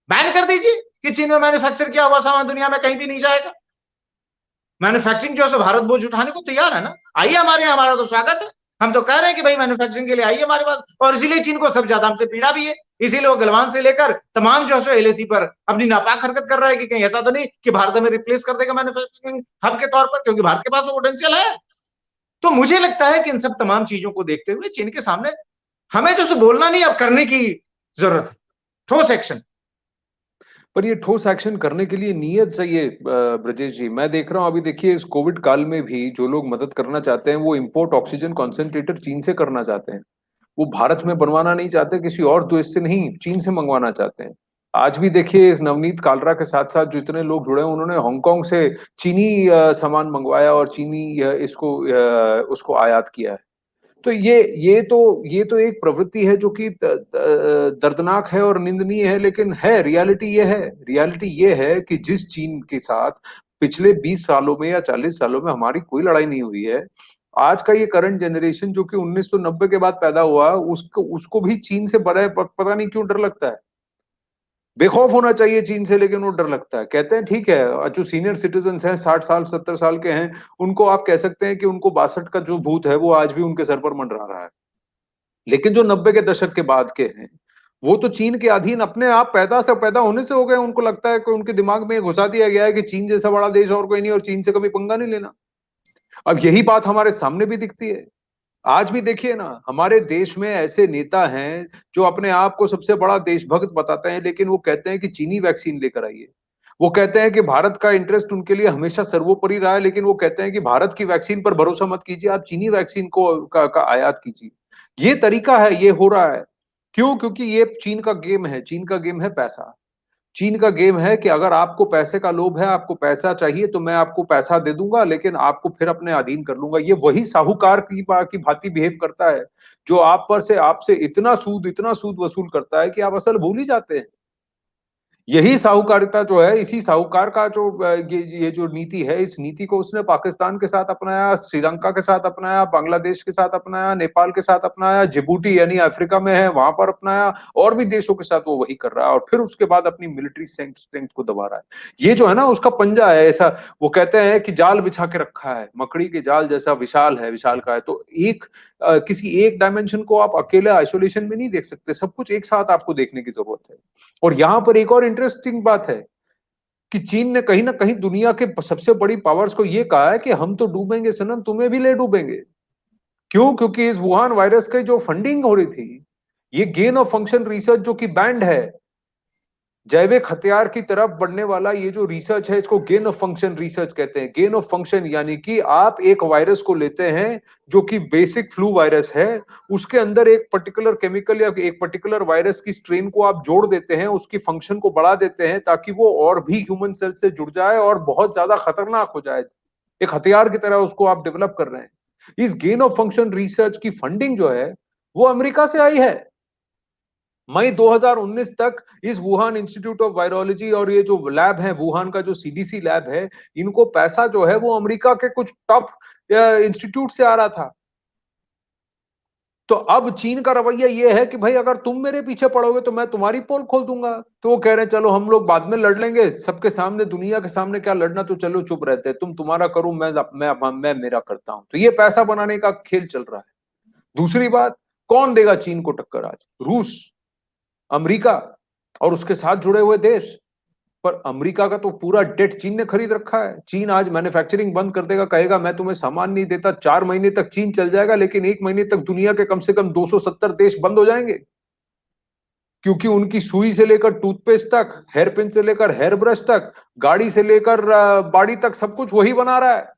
बैन कर दीजिए कि चीन में मैन्युफैक्चर किया हुआ सामान दुनिया में कहीं भी नहीं जाएगा। मैन्युफैक्चरिंग जो है भारत बोझ उठाने को तैयार है ना, आइए हमारे यहाँ, हमारा तो स्वागत है। हम तो कह रहे हैं कि भाई मैन्युफैक्चरिंग के लिए आइए हमारे पास, और इसीलिए चीन को सब ज्यादा हमसे पीड़ा भी है। इसीलिए वो गलवान से लेकर तमाम जो है एलएसी पर अपनी नापाक हरकत कर रहा है कि कहीं ऐसा तो नहीं कि भारत में रिप्लेस कर देगा मैन्युफैक्चरिंग हब के तौर पर, क्योंकि भारत के पास वो पोटेंशियल है। तो मुझे लगता है कि इन सब तमाम चीजों को देखते हुए चीन के सामने हमें जो बोलना नहीं, अब करने की जरूरत है, ठोस एक्शन। पर ये ठोस एक्शन करने के लिए नीयत चाहिए ब्रजेश जी। मैं देख रहा हूं अभी, देखिए इस कोविड काल में भी जो लोग मदद करना चाहते हैं वो इंपोर्ट ऑक्सीजन कॉन्सेंट्रेटर चीन से करना चाहते हैं। वो भारत में बनवाना नहीं चाहते, किसी और देश से नहीं, चीन से मंगवाना चाहते हैं। आज भी देखिए इस नवनीत कालरा के साथ साथ जो इतने लोग जुड़े हैं, उन्होंने हांगकांग से चीनी सामान मंगवाया और चीनी इसको उसको आयात किया है। तो ये तो एक प्रवृत्ति है जो कि दर्दनाक है और निंदनीय है, लेकिन है, रियलिटी ये है कि जिस चीन के साथ पिछले 20 सालों में या 40 सालों में हमारी कोई लड़ाई नहीं हुई है, आज का ये करंट जनरेशन जो कि 1990 के बाद पैदा हुआ, उसको भी चीन से पता नहीं क्यों डर लगता है। बेखौफ होना चाहिए चीन से, लेकिन वो डर लगता है। कहते हैं ठीक है, जो सीनियर सिटीजन हैं, 60 साल 70 साल के हैं, उनको आप कह सकते हैं कि उनको 62 का जो भूत है वो आज भी उनके सर पर मंडरा रहा है। लेकिन जो 90 के दशक के बाद के हैं, वो तो चीन के अधीन अपने आप पैदा होने से हो गए। उनको लगता है कि उनके दिमाग में घुसा दिया गया है कि चीन जैसा बड़ा देश और कोई नहीं, और चीन से कभी पंगा नहीं लेना। अब यही बात हमारे सामने भी दिखती है। आज भी देखिए ना, हमारे देश में ऐसे नेता हैं जो अपने आप को सबसे बड़ा देशभक्त बताते हैं, लेकिन वो कहते हैं कि चीनी वैक्सीन लेकर आइए। वो कहते हैं कि भारत का इंटरेस्ट उनके लिए हमेशा सर्वोपरि रहा है, लेकिन वो कहते हैं कि भारत की वैक्सीन पर भरोसा मत कीजिए, आप चीनी वैक्सीन का आयात कीजिए। ये तरीका है, ये हो रहा है। क्यों? क्योंकि ये चीन का गेम है। चीन का गेम है पैसा। चीन का गेम है कि अगर आपको पैसे का लोभ है, आपको पैसा चाहिए, तो मैं आपको पैसा दे दूंगा, लेकिन आपको फिर अपने अधीन कर लूंगा। ये वही साहूकार की भांति बिहेव करता है, जो आपसे इतना सूद वसूल करता है कि आप असल भूल ही जाते हैं। यही साहूकारिता जो है, इसी साहूकार का जो ये जो नीति है, इस नीति को उसने पाकिस्तान के साथ अपनाया, श्रीलंका के साथ अपनाया, बांग्लादेश के साथ अपनाया, नेपाल के साथ अपनाया, जिबूटी यानी अफ्रीका में है वहां पर अपनाया, और भी देशों के साथ वो वही कर रहा है, और फिर उसके बाद अपनी मिलिट्री स्ट्रेंथ को दबा रहा है। ये जो है ना उसका पंजा है ऐसा, वो कहते हैं कि जाल बिछा के रखा है, मकड़ी के जाल जैसा विशाल है, विशाल का है। तो एक किसी एक डायमेंशन को आप अकेले आइसोलेशन में नहीं देख सकते, सब कुछ एक साथ आपको देखने की जरूरत है। और यहां पर एक और इंटरेस्टिंग बात है कि चीन ने कहीं ना कहीं दुनिया के सबसे बड़ी पावर्स को यह कहा है कि हम तो डूबेंगे सनम, तुम्हें भी ले डूबेंगे। क्यों? क्योंकि इस वुहान वायरस की जो फंडिंग हो रही थी, ये गेन ऑफ फंक्शन रिसर्च जो कि बैंड है, जैविक हथियार की तरफ बढ़ने वाला ये जो रिसर्च है, इसको गेन ऑफ फंक्शन रिसर्च कहते हैं। गेन ऑफ फंक्शन यानी कि आप एक वायरस को लेते हैं जो कि बेसिक फ्लू वायरस है, उसके अंदर एक पर्टिकुलर केमिकल या एक पर्टिकुलर वायरस की स्ट्रेन को आप जोड़ देते हैं, उसकी फंक्शन को बढ़ा देते हैं ताकि वो और भी ह्यूमन सेल से जुड़ जाए और बहुत ज्यादा खतरनाक हो जाए। एक हथियार की तरह उसको आप डेवलप कर रहे हैं। इस गेन ऑफ फंक्शन रिसर्च की फंडिंग जो है वो अमेरिका से आई है। मई 2019 तक इस वुहान इंस्टीट्यूट ऑफ वायरोलॉजी और ये जो लैब है, वुहान का जो सीडीसी लैब है, इनको पैसा जो है वो अमेरिका के कुछ टॉप इंस्टीट्यूट से आ रहा था। तो अब चीन का रवैया ये है कि भाई अगर तुम मेरे पीछे पड़ोगे तो मैं तुम्हारी पोल खोल दूंगा। तो वो कह रहे हैं चलो हम लोग बाद में लड़ लेंगे, सबके सामने, दुनिया के सामने क्या लड़ना, तो चलो चुप रहते हैं, तुम तुम्हारा करो, मैं मेरा करता हूं। तो ये पैसा बनाने का खेल चल रहा है। दूसरी बात, कौन देगा चीन को टक्कर आज? रूस, अमेरिका और उसके साथ जुड़े हुए देश। पर अमेरिका का तो पूरा डेट चीन ने खरीद रखा है। चीन आज मैन्युफैक्चरिंग बंद कर देगा, कहेगा मैं तुम्हें सामान नहीं देता। 4 महीने तक चीन चल जाएगा, लेकिन 1 महीने तक दुनिया के कम से कम 270 देश बंद हो जाएंगे, क्योंकि उनकी सुई से लेकर टूथपेस्ट तक, हेयर पिन से लेकर हेयर ब्रश तक, गाड़ी से लेकर बाड़ी तक, सब कुछ वही बना रहा है।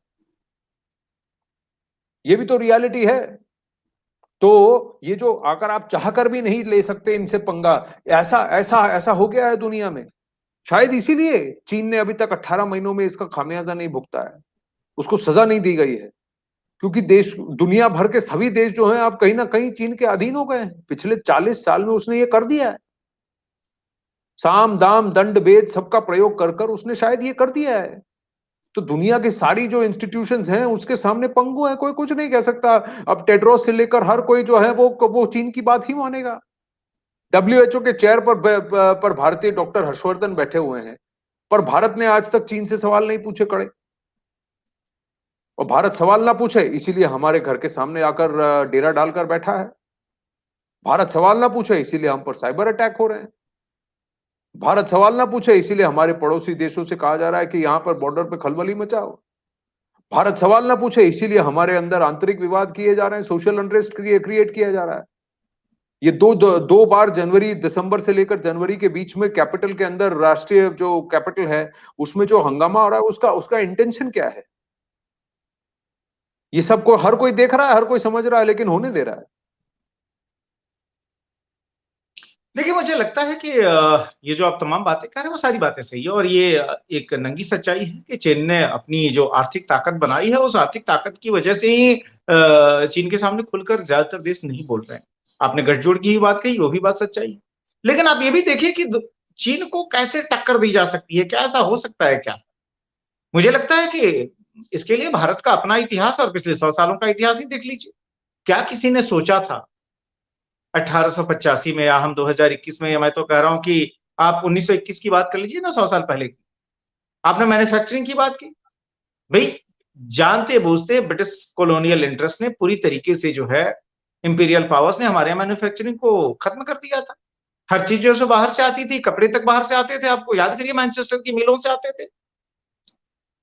ये भी तो रियलिटी है। तो ये जो अगर आप चाहकर भी नहीं ले सकते इनसे पंगा, ऐसा ऐसा ऐसा हो गया है दुनिया में। शायद इसीलिए चीन ने अभी तक 18 महीनों में इसका खामियाजा नहीं भुगता है, उसको सजा नहीं दी गई है, क्योंकि देश, दुनिया भर के सभी देश जो हैं आप कहीं ना कहीं चीन के अधीन हो गए हैं। पिछले 40 साल में उसने ये कर दिया है। साम दाम दंड भेद सबका प्रयोग कर कर उसने शायद ये कर दिया है। तो दुनिया की सारी जो इंस्टीट्यूशंस हैं उसके सामने पंगु है, कोई कुछ नहीं कह सकता। अब टेड्रोस से लेकर हर कोई जो है वो चीन की बात ही मानेगा। डब्ल्यूएचओ के चेयर पर भारतीय डॉक्टर हर्षवर्धन बैठे हुए हैं, पर भारत ने आज तक चीन से सवाल नहीं पूछे कड़े। और भारत सवाल ना पूछे इसीलिए हमारे घर के सामने आकर डेरा डालकर बैठा है। भारत सवाल ना पूछे इसीलिए हम पर साइबर अटैक हो रहे हैं। भारत सवाल ना पूछे इसीलिए हमारे पड़ोसी देशों से कहा जा रहा है कि यहां पर बॉर्डर पे खलबली मचाओ। भारत सवाल ना पूछे इसीलिए हमारे अंदर आंतरिक विवाद किए जा रहे हैं, सोशल अनरेस्ट क्रिएट किया जा रहा है। ये दो बार जनवरी, दिसंबर से लेकर जनवरी के बीच में कैपिटल के अंदर, राष्ट्रीय जो कैपिटल है उसमें जो हंगामा हो रहा है, उसका उसका इंटेंशन क्या है? ये सबको हर कोई देख रहा है, हर कोई समझ रहा है, लेकिन होने दे रहा है। देखिए, मुझे लगता है कि ये जो आप तमाम बातें कह रहे हैं वो सारी बातें सही है, और ये एक नंगी सच्चाई है कि चीन ने अपनी जो आर्थिक ताकत बनाई है, उस आर्थिक ताकत की वजह से ही चीन के सामने खुलकर ज्यादातर देश नहीं बोल रहे हैं। आपने गठजोड़ की ही बात कही, वो भी बात सच्चाई है। लेकिन आप ये भी देखिए कि चीन को कैसे टक्कर दी जा सकती है, क्या ऐसा हो सकता है क्या? मुझे लगता है कि इसके लिए भारत का अपना इतिहास और पिछले 100 सालों का इतिहास ही देख लीजिए। क्या किसी ने सोचा था 1885 में, या हम 2021 में, या मैं तो कह रहा हूं कि आप 1921 की बात कर लीजिए ना, 100 साल पहले की। आपने मैन्युफैक्चरिंग की बात की। भाई, जानते बूझते ब्रिटिश कॉलोनियल इंटरेस्ट ने पूरी तरीके से जो है, इंपीरियल पावर्स ने हमारे यहाँ मैन्युफैक्चरिंग को खत्म कर दिया था। हर चीज जो है बाहर से आती थी, कपड़े तक बाहर से आते थे। आपको याद करिए, मैनचेस्टर की मिलों से आते थे।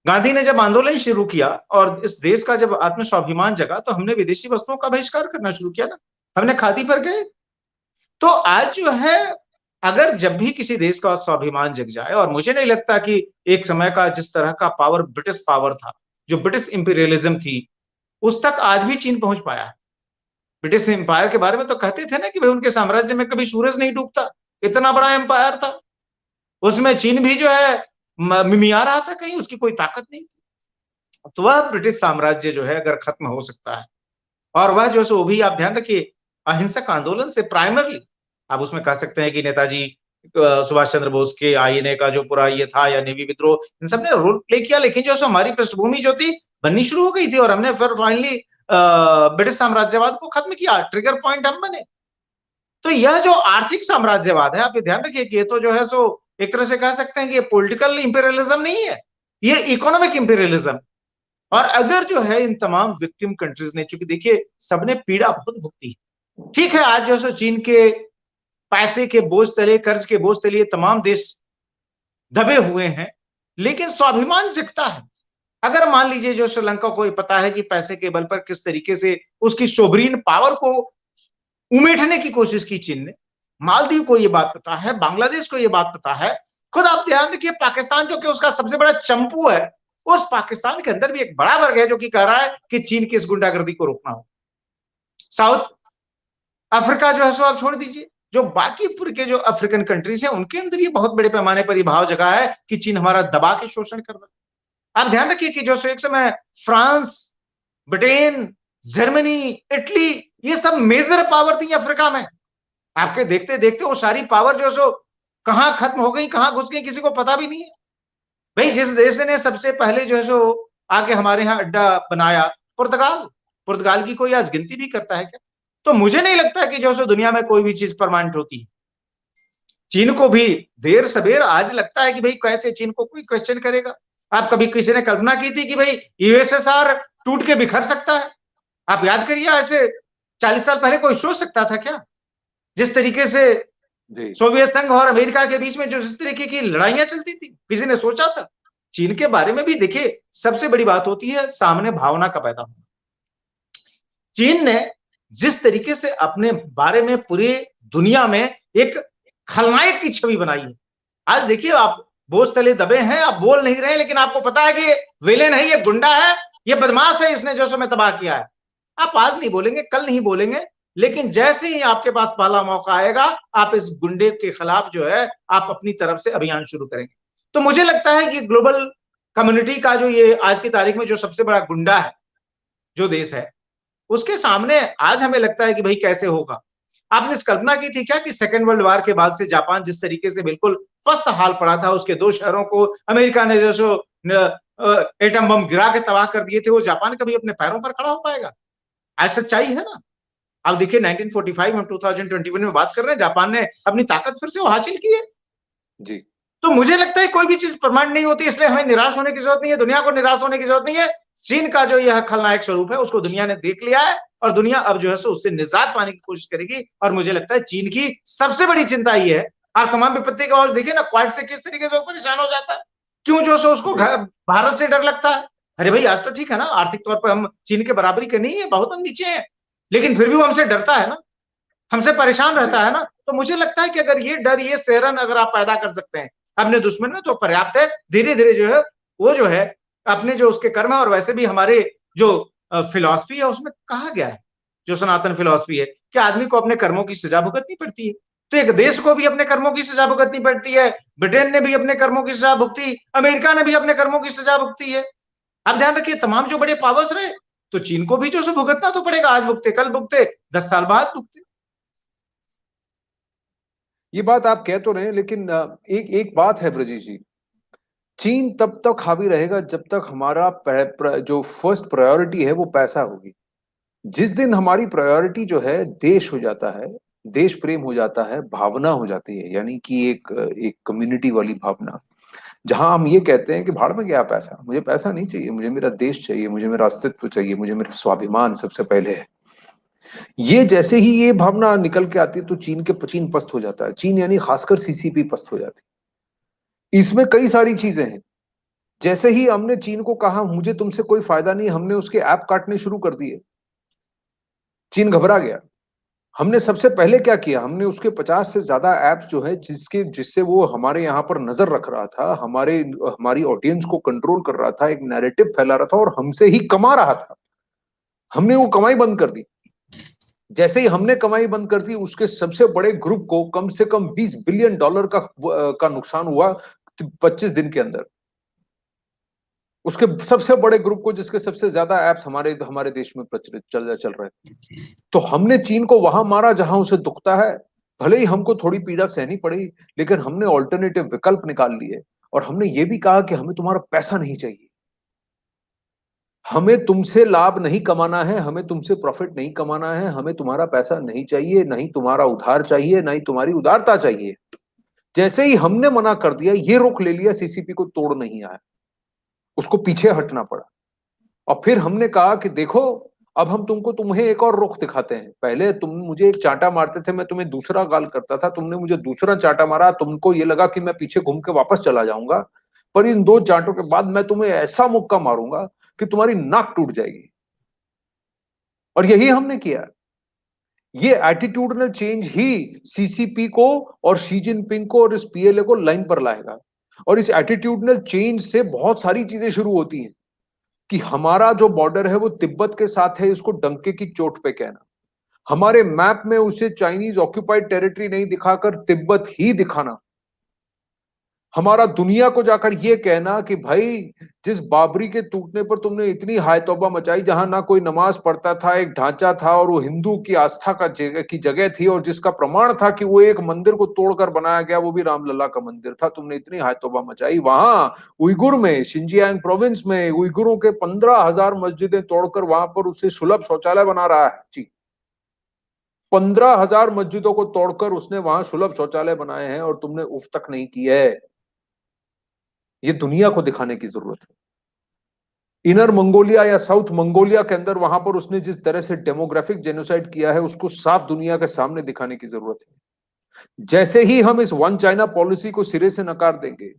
गांधी ने जब आंदोलन शुरू किया और इस देश का जब आत्म स्वाभिमान जगा, तो हमने विदेशी वस्तुओं का बहिष्कार करना शुरू किया ना, हमने खादी पर गए। तो आज जो है, अगर जब भी किसी देश का स्वाभिमान जग जाए, और मुझे नहीं लगता कि एक समय का जिस तरह का पावर ब्रिटिश पावर था, जो ब्रिटिश इंपीरियलिज्म थी, उस तक आज भी चीन पहुंच पाया है। ब्रिटिश एम्पायर के बारे में तो कहते थे ना कि भाई उनके साम्राज्य में कभी सूरज नहीं डूबता, इतना बड़ा एम्पायर था। उसमें चीन भी जो है मिमिया रहा था, कहीं उसकी कोई ताकत नहीं थी। तो वह ब्रिटिश साम्राज्य जो है अगर खत्म हो सकता है, और वह जो वो भी आप ध्यान रखिए, अहिंसक आंदोलन से प्राइमरली, आप उसमें कह सकते हैं कि नेताजी सुभाष चंद्र बोस के आईएनए का जो पूरा ये था, या नेवी विद्रोह, इन सब ने रोल प्ले किया। लेकिन जो हमारी पृष्ठभूमि जो थी बननी शुरू हो गई थी, और हमने फिर फाइनली ब्रिटिश साम्राज्यवाद को खत्म किया, ट्रिगर पॉइंट हम बने। तो यह जो आर्थिक साम्राज्यवाद है, आप ये ध्यान रखिए कि ये तो जो है सो एक तरह से कह सकते हैं कि ये पॉलिटिकल इंपीरियलिज्म नहीं है, ये इकोनॉमिक इंपीरियलिज्म। और अगर जो है इन तमाम विक्टिम कंट्रीज ने, चूंकि देखिए सबने पीड़ा बहुत भुगती है, ठीक है, आज जो है चीन के पैसे के बोझ तले, कर्ज के बोझ तले तमाम देश दबे हुए हैं, लेकिन स्वाभिमान जगता है। अगर मान लीजिए जो श्रीलंका को पता है कि पैसे के बल पर किस तरीके से उसकी सोवरीन पावर को उमेटने की कोशिश की चीन ने, मालदीव को यह बात पता है, बांग्लादेश को यह बात पता है, खुद आप ध्यान रखिए पाकिस्तान जो कि उसका सबसे बड़ा चंपू है, उस पाकिस्तान के अंदर भी एक बड़ा वर्ग है जो कि कह रहा है कि चीन की इस गुंडागर्दी को रोकना हो। साउथ अफ्रीका जो है सो आप छोड़ दीजिए, जो बाकी पूरे के जो अफ्रीकन कंट्रीज हैं उनके अंदर ये बहुत बड़े पैमाने पर ये भाव जगा है कि चीन हमारा दबा के शोषण कर रहा है। आप ध्यान रखिए कि जो एक समय फ्रांस, ब्रिटेन, जर्मनी, इटली, ये सब मेजर पावर थी अफ्रीका में। आपके देखते देखते वो सारी पावर जो सो कहां खत्म हो गई, कहां घुस गई, किसी को पता भी नहीं है। भाई जिस देश ने सबसे पहले जो है सो आके हमारे यहाँ अड्डा बनाया, पुर्तगाल, पुर्तगाल की कोई आज गिनती भी करता है क्या? तो मुझे नहीं लगता कि जो सो दुनिया में कोई भी चीज परमानेंट होती है। चीन को भी देर सबेर आज लगता है कि भाई कैसे चीन को कोई क्वेश्चन करेगा। आप कभी किसी ने कल्पना की थी कि भाई यूएसएसआर टूट के बिखर सकता है? आप याद करिए, ऐसे 40 साल पहले कोई सोच सकता था क्या? जिस तरीके से सोवियत संघ और अमेरिका के बीच में जो इस तरीके की लड़ाइयां चलती थी, किसी ने सोचा था? चीन के बारे में भी देखिए, सबसे बड़ी बात होती है सामने भावना का पैदा होना। चीन ने जिस तरीके से अपने बारे में पूरी दुनिया में एक खलनायक की छवि बनाई है, आज देखिए आप बोझ तले दबे हैं, आप बोल नहीं रहे, लेकिन आपको पता है कि ये विलेन है, ये गुंडा है, ये बदमाश है, इसने जो समय तबाह किया है। आप आज नहीं बोलेंगे, कल नहीं बोलेंगे, लेकिन जैसे ही आपके पास पहला मौका आएगा, आप इस गुंडे के खिलाफ जो है आप अपनी तरफ से अभियान शुरू करेंगे। तो मुझे लगता है कि ग्लोबल कम्युनिटी का जो ये आज की तारीख में जो सबसे बड़ा गुंडा है, जो देश है, उसके सामने आज हमें लगता है कि भाई कैसे होगा। आपने इस कल्पना की थी क्या कि सेकेंड वर्ल्ड वॉर के बाद से जापान जिस तरीके से बिल्कुल पस्त हाल पड़ा था, उसके 2 शहरों को अमेरिका ने जो एटम बम गिरा के तबाह कर दिए थे, वो जापान कभी अपने पैरों पर खड़ा हो पाएगा? आज सच्चाई है ना। अब देखिए 1945 हम 2021 में बात कर रहे हैं, जापान ने अपनी ताकत फिर से वो हासिल की है जी। तो मुझे लगता है कोई भी चीज परमानेंट नहीं होती, इसलिए हमें निराश होने की जरूरत नहीं है, दुनिया को निराश होने की जरूरत नहीं है। चीन का जो यह खलनायक स्वरूप है उसको दुनिया ने देख लिया है, और दुनिया अब जो है सो उससे निजात पाने की कोशिश करेगी। और मुझे लगता है चीन की सबसे बड़ी चिंता ये है, आप तमाम विपत्ति का और देखिए ना, क्वाड से किस तरीके से परेशान हो जाता है, क्यों जो सो उसको भारत से डर लगता है। अरे भाई आज तो ठीक है ना, आर्थिक तौर पर हम चीन के बराबरी के नहीं है, बहुत हम नीचे हैं, लेकिन फिर भी वो हमसे डरता है ना, हमसे परेशान रहता है ना। तो मुझे लगता है कि अगर ये डर, ये सेरन अगर आप पैदा कर सकते हैं अपने दुश्मन में, तो पर्याप्त है। धीरे धीरे जो है वो जो है अपने जो उसके कर्म है, और वैसे भी हमारे जो फिलॉसफी है उसमें कहा गया है, जो सनातन फिलॉसफी है, कि आदमी को अपने कर्मों की सजा भुगतनी पड़ती है। तो एक देश को भी अपने कर्मों की सजा भुगतनी पड़ती है, ब्रिटेन ने भी अपने कर्मों की सजा भुगती, अमेरिका ने भी अपने कर्मों की सजा भुगती है। आप ध्यान रखिए, तमाम जो बड़े पावर्स रहे, तो चीन को भी जो भुगतना तो पड़ेगा, आज भुगते, कल भुगते, 10 साल बाद भुगते। ये बात आप कह तो रहे हैं, लेकिन एक बात है ब्रजेश जी, चीन तब तक हावी रहेगा जब तक हमारा जो फर्स्ट प्रायोरिटी है वो पैसा होगी। जिस दिन हमारी प्रायोरिटी जो है देश हो जाता है, देश प्रेम हो जाता है, भावना हो जाती है, यानी कि एक कम्युनिटी वाली भावना, जहां हम ये कहते हैं कि भाड़ में गया पैसा, मुझे पैसा नहीं चाहिए, मुझे मेरा देश चाहिए, मुझे मेरा अस्तित्व चाहिए, मुझे मेरा स्वाभिमान सबसे पहले है। ये जैसे ही ये भावना निकल के आती है तो चीन पस्त हो जाता है। चीन यानी खासकर सीसीपी पस्त हो जाती है। इसमें कई सारी चीजें हैं। जैसे ही हमने चीन को कहा मुझे तुमसे कोई फायदा नहीं, हमने उसके ऐप काटने शुरू कर दिए, चीन घबरा गया। हमने सबसे पहले क्या किया, हमने उसके 50 से ज्यादा ऐप्स जो है जिससे वो हमारे यहाँ पर नजर रख रहा था, हमारी ऑडियंस को कंट्रोल कर रहा था, एक नैरेटिव फैला रहा था और हमसे ही कमा रहा था, हमने वो कमाई बंद कर दी। जैसे ही हमने कमाई बंद कर दी, उसके सबसे बड़े ग्रुप को कम से कम $20 बिलियन का नुकसान हुआ 25 दिन के अंदर। उसके सबसे बड़े ग्रुप को, जिसके सबसे ज्यादा एप्स हमारे देश में प्रचलित चल रहे थे। तो हमने चीन को वहां मारा जहां उसे दुखता है, भले ही हमको थोड़ी पीड़ा सहनी पड़ी, लेकिन हमने ऑल्टरनेटिव विकल्प निकाल लिए और हमने ये भी कहा कि हमें तुम्हारा पैसा नहीं चाहिए। हमें तुमसे लाभ नहीं कमाना है, हमें तुमसे प्रॉफिट नहीं कमाना है, हमें तुम्हारा पैसा नहीं चाहिए, नहीं तुम्हारा उधार चाहिए, नहीं तुम्हारी उदारता चाहिए। जैसे ही हमने मना कर दिया, ये रुख ले लिया, सीसीपी को तोड़ नहीं आया, उसको पीछे हटना पड़ा। और फिर हमने कहा कि देखो, अब हम तुम्हें एक और रुख दिखाते हैं। पहले तुम मुझे एक चांटा मारते थे, मैं तुम्हें दूसरा गाल करता था, तुमने मुझे दूसरा चांटा मारा, तुमको ये लगा कि मैं पीछे घूम के वापस चला जाऊंगा, पर इन 2 चांटों के बाद मैं तुम्हें ऐसा मुक्का मारूंगा कि तुम्हारी नाक टूट जाएगी। और यही हमने किया। ये एटीट्यूडनल चेंज ही सीसीपी को और शी जिनपिंग को और इस पीएलए को लाइन पर लाएगा। और इस एटीट्यूडनल चेंज से बहुत सारी चीजें शुरू होती हैं कि हमारा जो बॉर्डर है वो तिब्बत के साथ है, इसको डंके की चोट पे कहना। हमारे मैप में उसे चाइनीज ऑक्यूपाइड टेरिटरी नहीं दिखाकर तिब्बत ही दिखाना। हमारा दुनिया को जाकर यह कहना कि भाई, जिस बाबरी के टूटने पर तुमने इतनी हाय तौबा मचाई, जहां ना कोई नमाज पढ़ता था, एक ढांचा था और वो हिंदू की आस्था की जगह थी, और जिसका प्रमाण था कि वो एक मंदिर को तोड़कर बनाया गया, वो भी रामलला का मंदिर था, तुमने इतनी हाय तौबा मचाई। वहां उइगुर में, शिंजियांग प्रोविंस में उइगुरों के 15,000 मस्जिदें तोड़कर वहां पर उसे सुलभ शौचालय बना रहा है जी। 15,000 मस्जिदों को तोड़कर उसने वहां सुलभ शौचालय बनाए हैं और तुमने उफ तक नहीं की है। ये दुनिया को दिखाने की जरूरत है। इनर मंगोलिया या साउथ मंगोलिया के अंदर वहां पर उसने जिस तरह से डेमोग्राफिक जेनोसाइड किया है, उसको साफ दुनिया के सामने दिखाने की जरूरत है। जैसे ही हम इस वन चाइना पॉलिसी को सिरे से नकार देंगे,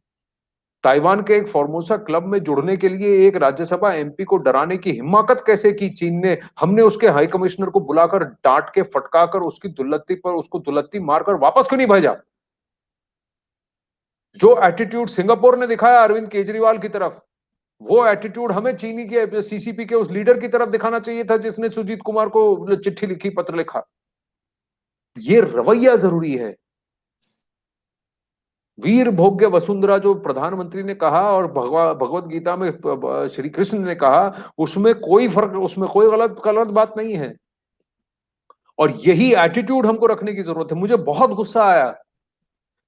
ताइवान के एक फॉर्मोसा क्लब में जुड़ने के लिए एक राज्यसभा एमपी को डराने की हिम्मत कैसे की चीन ने। हमने उसके हाई कमिश्नर को बुलाकर डांट के फटकाकर उसकी दुल्लत्ती पर उसको दुल्लत्ती मारकर वापस क्यों नहीं भेजा? जो एटीट्यूड सिंगापुर ने दिखाया अरविंद केजरीवाल की तरफ, वो एटीट्यूड हमें चीनी के सीसीपी के उस लीडर की तरफ दिखाना चाहिए था जिसने सुजीत कुमार को चिट्ठी लिखी, पत्र लिखा। ये रवैया जरूरी है। वीर भोग्य वसुंधरा जो प्रधानमंत्री ने कहा और भगवत गीता में श्री कृष्ण ने कहा, उसमें कोई फर्क, उसमें कोई गलत गलत बात नहीं है। और यही एटीट्यूड हमको रखने की जरूरत है। मुझे बहुत गुस्सा आया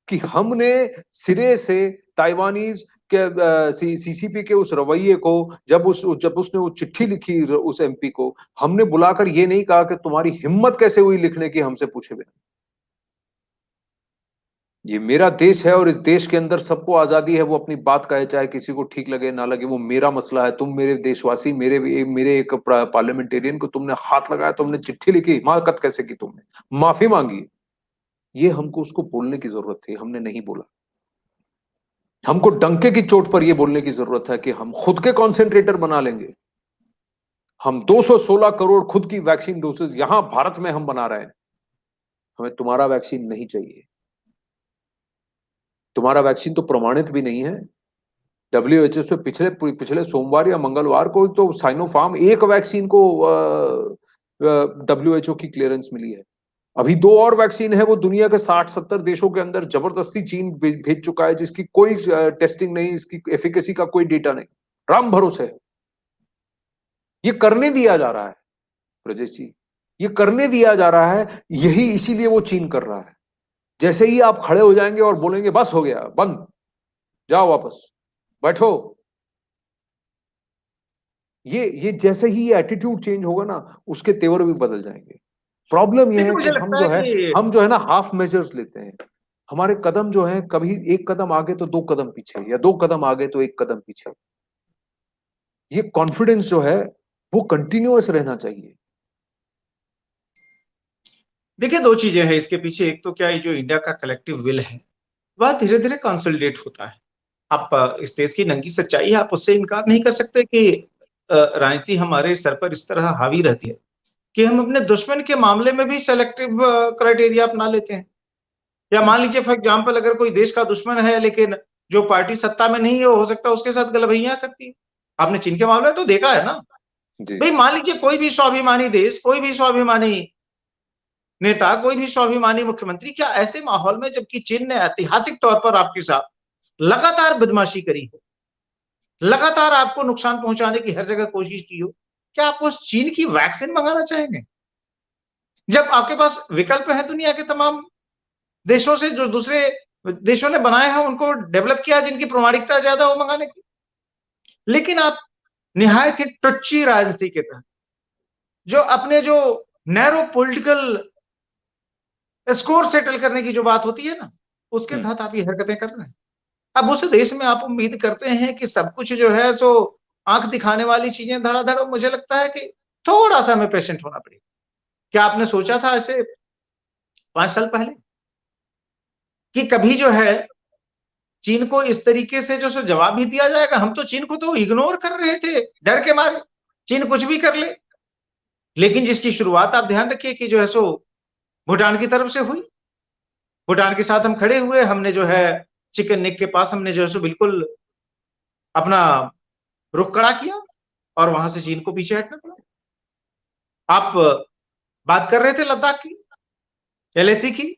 कि हमने सिरे से ताइवानीज के सीसीपी के उस रवैये को, जब उसने वो चिट्ठी लिखी उस एमपी को, हमने बुलाकर ये नहीं कहा कि तुम्हारी हिम्मत कैसे हुई लिखने की हमसे पूछे बिना। ये मेरा देश है और इस देश के अंदर सबको आजादी है वो अपनी बात कहे, चाहे किसी को ठीक लगे ना लगे, वो मेरा मसला है। तुम मेरे देशवासी, मेरे एक पार्लियामेंटेरियन को तुमने हाथ लगाया, तुमने चिट्ठी लिखी, हिमाकत कैसे की, तुमने माफी मांगी, ये हमको उसको बोलने की जरूरत थी, हमने नहीं बोला। हमको डंके की चोट पर यह बोलने की जरूरत है कि हम खुद के कॉन्सेंट्रेटर बना लेंगे। हम 216 करोड़ खुद की वैक्सीन डोसेज यहां भारत में हम बना रहे हैं। हमें तुम्हारा वैक्सीन नहीं चाहिए। तुम्हारा वैक्सीन तो प्रमाणित भी नहीं है। डब्ल्यूएचओ से पिछले पिछले सोमवार या मंगलवार को तो साइनोफार्म एक वैक्सीन को डब्ल्यूएचओ की क्लियरेंस मिली है। अभी 2 और वैक्सीन है, वो दुनिया के 60-70 देशों के अंदर जबरदस्ती चीन भेज चुका है, जिसकी कोई टेस्टिंग नहीं, इसकी एफिकेसी का कोई डेटा नहीं, राम भरोसे है। ये करने दिया जा रहा है ब्रजेश जी, ये करने दिया जा रहा है, यही इसीलिए वो चीन कर रहा है। जैसे ही आप खड़े हो जाएंगे और बोलेंगे बस हो गया, बंद, जाओ वापस बैठो, ये जैसे ही ये एटीट्यूड चेंज होगा ना, उसके तेवर भी बदल जाएंगे। प्रॉब्लम यह देखिए, है कि मुझे लगता है कि हम जो है ना हाफ मेजर्स लेते हैं। हमारे कदम जो है, कभी एक कदम आगे तो 2 कदम पीछे, या 2 कदम आगे तो 1 कदम पीछे। ये कॉन्फिडेंस जो है वो कंटिन्यूअस रहना चाहिए। देखिए, 2 चीजें हैं इसके पीछे। एक तो क्या, ये जो इंडिया का कलेक्टिव विल है, वह धीरे-धीरे कंसोलिडेट होता है। आप इस देश की नंगी सच्चाई है, आप उससे इनकार नहीं कर सकते कि राजनीति हमारे सर पर इस तरह हावी रहती है कि हम अपने दुश्मन के मामले में भी सेलेक्टिव क्राइटेरिया अपना लेते हैं। या मान लीजिए फॉर एग्जाम्पल, अगर कोई देश का दुश्मन है लेकिन जो पार्टी सत्ता में नहीं है, हो सकता है उसके साथ गलभैया करती है। आपने चीन के मामले में तो देखा है ना। भाई मान लीजिए कोई भी स्वाभिमानी देश, कोई भी स्वाभिमानी नेता, कोई भी स्वाभिमानी मुख्यमंत्री, क्या ऐसे माहौल में जबकि चीन ने ऐतिहासिक तौर पर आपके साथ लगातार बदमाशी करी हो, लगातार आपको नुकसान पहुंचाने की हर जगह कोशिश की हो, क्या आप उस चीन की वैक्सीन मंगाना चाहेंगे? जब आपके पास विकल्प है दुनिया के तमाम देशों से, जो दूसरे देशों ने बनाए हैं, उनको डेवलप किया, जिनकी प्रामाणिकता ज्यादा हो मंगाने की। लेकिन आप निहायत ही टुच्ची राजनीति के तहत, जो अपने जो नैरो पॉलिटिकल स्कोर सेटल करने की जो बात होती है ना, उसके तहत आप ये हरकतें कर रहे हैं। अब उस देश में आप उम्मीद करते हैं कि सब कुछ जो है सो आंख दिखाने वाली चीजें धड़ाधड़, मुझे लगता है कि थोड़ा सा हमें पेशेंट होना पड़ेगा। क्या आपने सोचा था ऐसे 5 साल पहले कि कभी जो है चीन को इस तरीके से जो सो जवाब भी दिया जाएगा? हम तो चीन को तो इग्नोर कर रहे थे डर के मारे, चीन कुछ भी कर ले। लेकिन जिसकी शुरुआत आप ध्यान रखिए कि जो है सो भूटान की तरफ से हुई। भूटान के साथ हम खड़े हुए, हमने जो है चिकन नेक के पास हमने जो है सो बिल्कुल अपना रुख खड़ा किया और वहां से चीन को पीछे हटना पड़ा। आप बात कर रहे थे लद्दाख की, एलएसी की।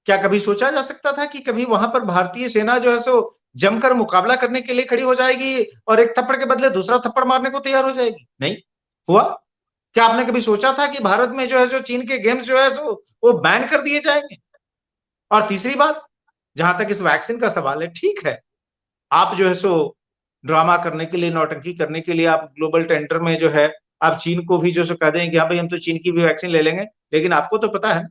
क्या कभी सोचा जा सकता था कि कभी वहां पर भारतीय सेना जो है सो जमकर मुकाबला करने के लिए खड़ी हो जाएगी और एक थप्पड़ के बदले दूसरा थप्पड़ मारने को तैयार हो जाएगी? नहीं हुआ। क्या आपने कभी सोचा था कि भारत में जो है सो चीन के गेम्स जो है सो वो बैन कर दिए जाएंगे? और तीसरी बात, जहां तक इस वैक्सीन का सवाल है, ठीक है, आप जो है सो ड्रामा करने के लिए, नौटंकी करने के लिए आप ग्लोबल टेंडर में जो है आप चीन को भी जो सो कह दें कि हाँ भाई हम तो चीन की भी वैक्सीन ले लेंगे। लेकिन आपको तो पता है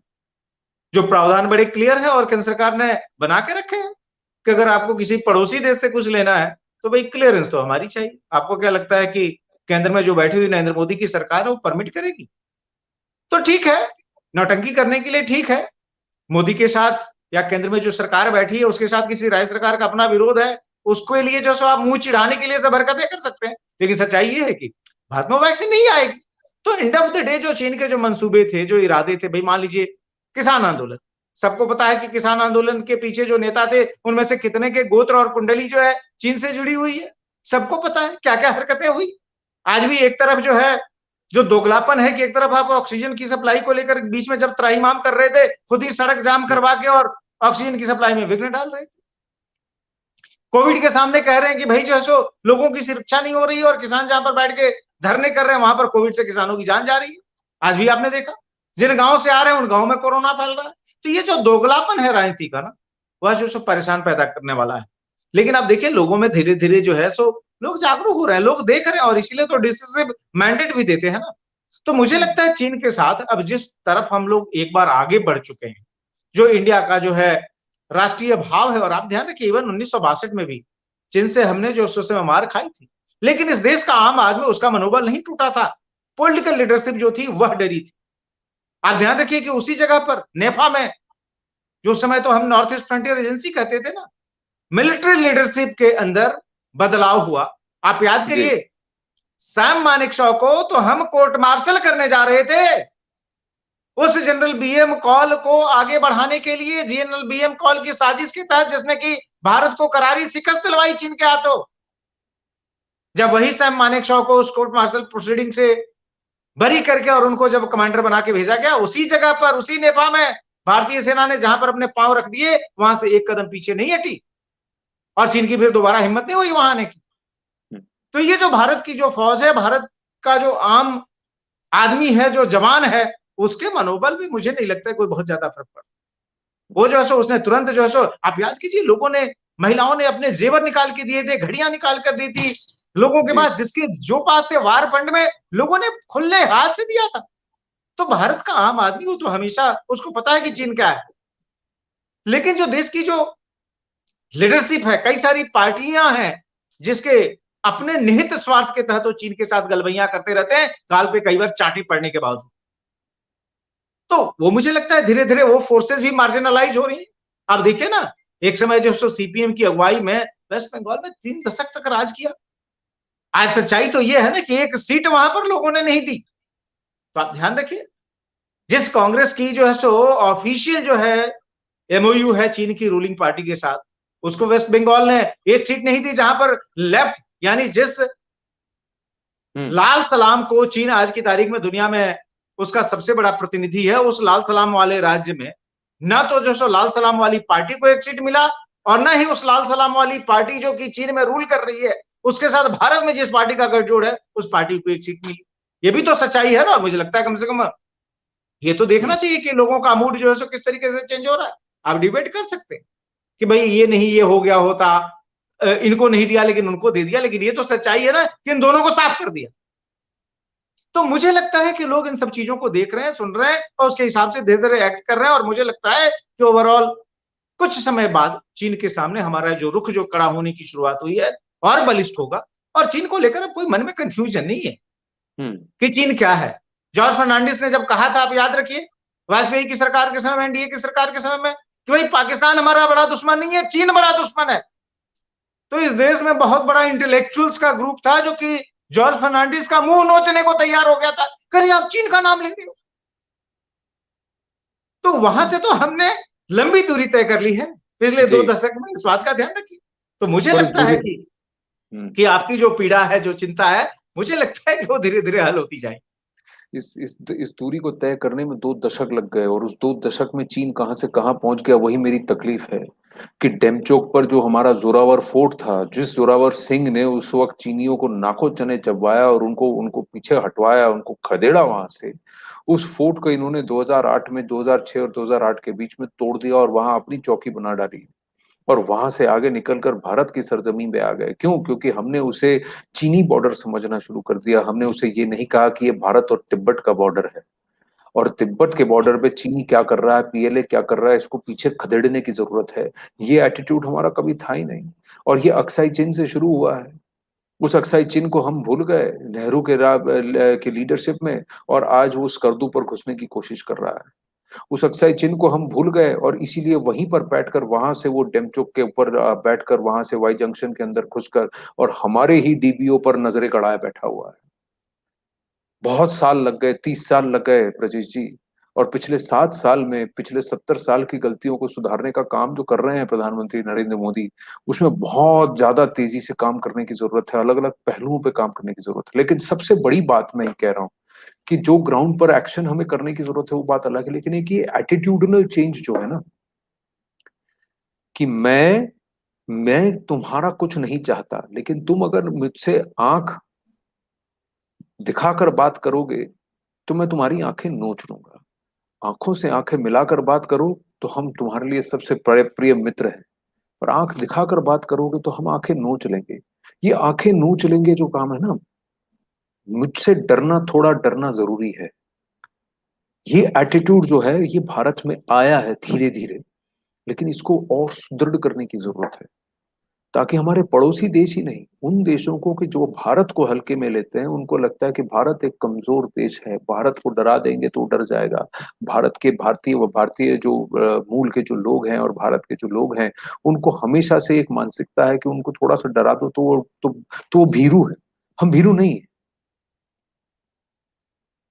जो प्रावधान बड़े क्लियर है और केंद्र सरकार ने बना के रखे हैं कि अगर आपको किसी पड़ोसी देश से कुछ लेना है तो भाई क्लियरेंस तो हमारी चाहिए। आपको क्या लगता है कि केंद्र में जो बैठी हुई नरेंद्र मोदी की सरकार है वो परमिट करेगी? तो ठीक है, नौटंकी करने के लिए ठीक है, मोदी के साथ या केंद्र में जो सरकार बैठी है उसके साथ किसी राज्य सरकार का अपना विरोध है, उसके लिए जो सो आप मुंह चिढ़ाने के लिए सब हरकतें कर सकते हैं। लेकिन सच्चाई ये है कि भारत में वैक्सीन नहीं आएगी। तो एंड ऑफ द डे जो चीन के जो मंसूबे थे, जो इरादे थे, भाई मान लीजिए किसान आंदोलन, सबको पता है कि किसान आंदोलन के पीछे जो नेता थे उनमें से कितने के गोत्र और कुंडली जो है चीन से जुड़ी हुई है, सबको पता है क्या क्या हरकतें हुई। आज भी एक तरफ जो है जो दोगलापन है कि एक तरफ आप ऑक्सीजन की सप्लाई को लेकर बीच में जब त्राहिमाम कर रहे थे, खुद ही सड़क जाम करवा के और ऑक्सीजन की सप्लाई में विघ्न डाल रहे थे। कोविड के सामने कह रहे हैं कि भाई जो है सो लोगों की सुरक्षा नहीं हो रही है और किसान जहां पर बैठ के धरने कर रहे हैं वहां पर कोविड से किसानों की जान जा रही है। आज भी आपने देखा जिन गांव से आ रहे हैं उन गांव में कोरोना फैल रहा है। तो ये जो दोगलापन है राजनीति का ना, वह जो सो परेशान पैदा करने वाला है। लेकिन आप देखिए लोगों में धीरे धीरे जो है सो लोग जागरूक हो रहे हैं, लोग देख रहे हैं और इसीलिए तो डिसिसिव मैंडेट भी देते हैं ना। तो मुझे लगता है चीन के साथ अब जिस तरफ हम लोग एक बार आगे बढ़ चुके हैं, जो इंडिया का जो है राष्ट्रीय भाव है, और आप ध्यान रखिए इवन 1962 में भी चीन से हमने जो उस समय मार खाई थी, लेकिन इस देश का आम आदमी उसका मनोबल नहीं टूटा था। पॉलिटिकल लीडरशिप जो थी वह डरी थी। आप ध्यान रखिए कि उसी जगह पर नेफा में, जो समय तो हम नॉर्थ ईस्ट फ्रंटियर एजेंसी कहते थे ना, मिलिट्री लीडरशिप के अंदर बदलाव हुआ। आप याद करिए सैम मानेकशॉ को तो हम कोर्ट मार्शल करने जा रहे थे उस जनरल बीएम कॉल को आगे बढ़ाने के लिए, जनरल बीएम कॉल की साजिश के तहत जिसने की भारत को करारी शिकस्त दिलवाई चीन के हाथों। जब वही सैम मानेकशॉ को उस कोर्ट मार्शल प्रोसीडिंग से बरी करके और उनको जब कमांडर बना के भेजा गया, उसी जगह पर उसी नेपा में भारतीय सेना ने जहां पर अपने पांव रख दिए वहां से एक कदम पीछे नहीं हटी और चीन की फिर दोबारा हिम्मत नहीं हुई वहां आने की। तो ये जो भारत की जो फौज है, भारत का जो आम आदमी है, जो जवान है, उसके मनोबल भी मुझे नहीं लगता है कोई बहुत ज्यादा फर्क पड़ा। वो जो है सो उसने तुरंत जो है सो, आप याद कीजिए लोगों ने, महिलाओं ने अपने जेवर निकाल के दिए थे, घड़ियां निकाल कर दी थी लोगों के पास, जिसके जो पास थे वार फंड में लोगों ने खुले हाथ से दिया था। तो भारत का आम आदमी हो तो हमेशा उसको पता है कि चीन क्या है। लेकिन जो देश की जो लीडरशिप है, कई सारी पार्टियां हैं जिसके अपने निहित स्वार्थ के तहत वो चीन के साथ गलबैया करते रहते हैं, गाल पे कई बार चाटी पड़ने के बावजूद। तो वो मुझे लगता है धीरे धीरे वो फोर्सेस भी मार्जिनलाइज हो रही है। आप देखिए ना, एक समय जो सीपीएम की अगुवाई में वेस्ट बंगाल में 3 दशक तक राज किया। आज सच्चाई तो ये है ना कि एक सीट वहां पर लोगों ने नहीं दी। तो आप ध्यान रखिए, जिस कांग्रेस की जो है सो ऑफिशियल जो है एमओयू है चीन की रूलिंग पार्टी के साथ, उसको वेस्ट बंगाल ने एक सीट नहीं दी। जहां पर लेफ्ट, यानी जिस लाल सलाम को चीन आज की तारीख में दुनिया में उसका सबसे बड़ा प्रतिनिधि है, उस लाल सलाम वाले राज्य में ना तो जो सो लाल सलाम वाली पार्टी को एक सीट मिला और ना ही उस लाल सलाम वाली पार्टी जो कि चीन में रूल कर रही है उसके साथ भारत में जिस पार्टी का गठजोड़ है उस पार्टी को एक सीट मिली। ये भी तो सच्चाई है ना। मुझे लगता है कम से कम ये तो देखना चाहिए कि लोगों का मूड जो है सो किस तरीके से चेंज हो रहा है। आप डिबेट कर सकते हैं कि भाई ये नहीं, ये हो गया होता, इनको नहीं दिया लेकिन उनको दे दिया, लेकिन ये तो सच्चाई है ना कि इन दोनों को साफ कर दिया। तो मुझे लगता है कि लोग इन सब चीजों को देख रहे हैं, सुन रहे हैं और उसके हिसाब से धीरे धीरे एक्ट कर रहे हैं। और मुझे लगता है कि ओवरऑल कुछ समय बाद चीन के सामने हमारा जो रुख जो कड़ा होने की शुरुआत हुई है और बलिष्ठ होगा। और चीन को लेकर अब कोई मन में कंफ्यूजन नहीं है कि चीन क्या है। जॉर्ज फर्नांडिस ने जब कहा था, आप याद रखिए, वाजपेयी की सरकार के समय में, एनडीए की सरकार के समय में, कि भाई पाकिस्तान हमारा बड़ा दुश्मन नहीं है, चीन बड़ा दुश्मन है। तो इस देश में बहुत बड़ा इंटेलेक्चुअल्स का ग्रुप था जो कि जॉर्ज फर्नांडिस का मुंह नोचने को तैयार हो गया था, कहीं आप चीन का नाम ले रहे हो। तो वहां से तो हमने लंबी दूरी तय कर ली है पिछले 2 दशक में, इस बात का ध्यान रखिए। तो मुझे लगता है कि आपकी जो पीड़ा है, जो चिंता है, मुझे लगता है कि वो धीरे धीरे हल होती जाए। इस दूरी को तय करने में 2 दशक लग गए और उस 2 दशक में चीन कहां से कहां पहुंच गया, वही मेरी तकलीफ है। कि डेमचोक पर जो हमारा जोरावर फोर्ट था, जिस जोरावर सिंह ने उस वक्त चीनियों को नाको चने चबवाया और उनको उनको पीछे हटवाया, उनको खदेड़ा वहां से, उस फोर्ट को इन्होंने 2008 में, 2006 और 2008 के बीच में तोड़ दिया और वहां अपनी चौकी बना डाली। और वहां से आगे निकलकर भारत की सरजमीन पे आ गए। क्यों? क्योंकि हमने उसे चीनी बॉर्डर समझना शुरू कर दिया। हमने उसे ये नहीं कहा कि ये भारत और तिब्बत का बॉर्डर है, और तिब्बत के बॉर्डर पे चीनी क्या कर रहा है, पीएलए क्या कर रहा है, इसको पीछे खदेड़ने की जरूरत है। ये एटीट्यूड हमारा कभी था ही नहीं। और ये अक्साई चीन से शुरू हुआ है। उस अक्साई चीन को हम भूल गए नेहरू के लीडरशिप में, और आज वो स्कर्दू पर घुसने की कोशिश कर रहा है। उस अक्साई चिन्ह को हम भूल गए और इसीलिए वहीं पर बैठकर, वहां से वो डेमचोक के ऊपर बैठकर, वहां से वाई जंक्शन के अंदर घुसकर और हमारे ही डीबीओ पर नजरें गड़ाए बैठा हुआ है। बहुत साल लग गए, 30 साल लग गए ब्रजेश जी। और पिछले 7 साल में, पिछले 70 साल की गलतियों को सुधारने का काम जो कर रहे हैं प्रधानमंत्री नरेंद्र मोदी, उसमें बहुत ज्यादा तेजी से काम करने की जरूरत है, अलग अलग पहलुओं पे काम करने की जरूरत है। लेकिन सबसे बड़ी बात मैं ये कह रहा हूं कि जो ग्राउंड पर एक्शन हमें करने की जरूरत है वो बात अलग है, लेकिन एक ये एटीट्यूडनल चेंज जो है ना, कि मैं तुम्हारा कुछ नहीं चाहता, लेकिन तुम अगर मुझसे आंख दिखाकर बात करोगे तो मैं तुम्हारी आंखें नोच लूंगा। आंखों से आंखें मिलाकर बात करो तो हम तुम्हारे लिए सबसे बड़े प्रिय मित्र हैं, पर आंख दिखाकर बात करोगे तो हम आंखें नोच लेंगे। ये आंखें नोच लेंगे जो काम है ना, मुझसे डरना, थोड़ा डरना जरूरी है। ये एटीट्यूड जो है ये भारत में आया है धीरे धीरे, लेकिन इसको और सुदृढ़ करने की जरूरत है, ताकि हमारे पड़ोसी देश ही नहीं, उन देशों को कि जो भारत को हल्के में लेते हैं, उनको लगता है कि भारत एक कमजोर देश है, भारत को डरा देंगे तो डर जाएगा। भारत के भारतीय जो मूल के जो लोग हैं और भारत के जो लोग हैं, उनको हमेशा से एक मानसिकता है कि उनको थोड़ा सा डरा दो तो वो भीरू है। हम भीरू नहीं है।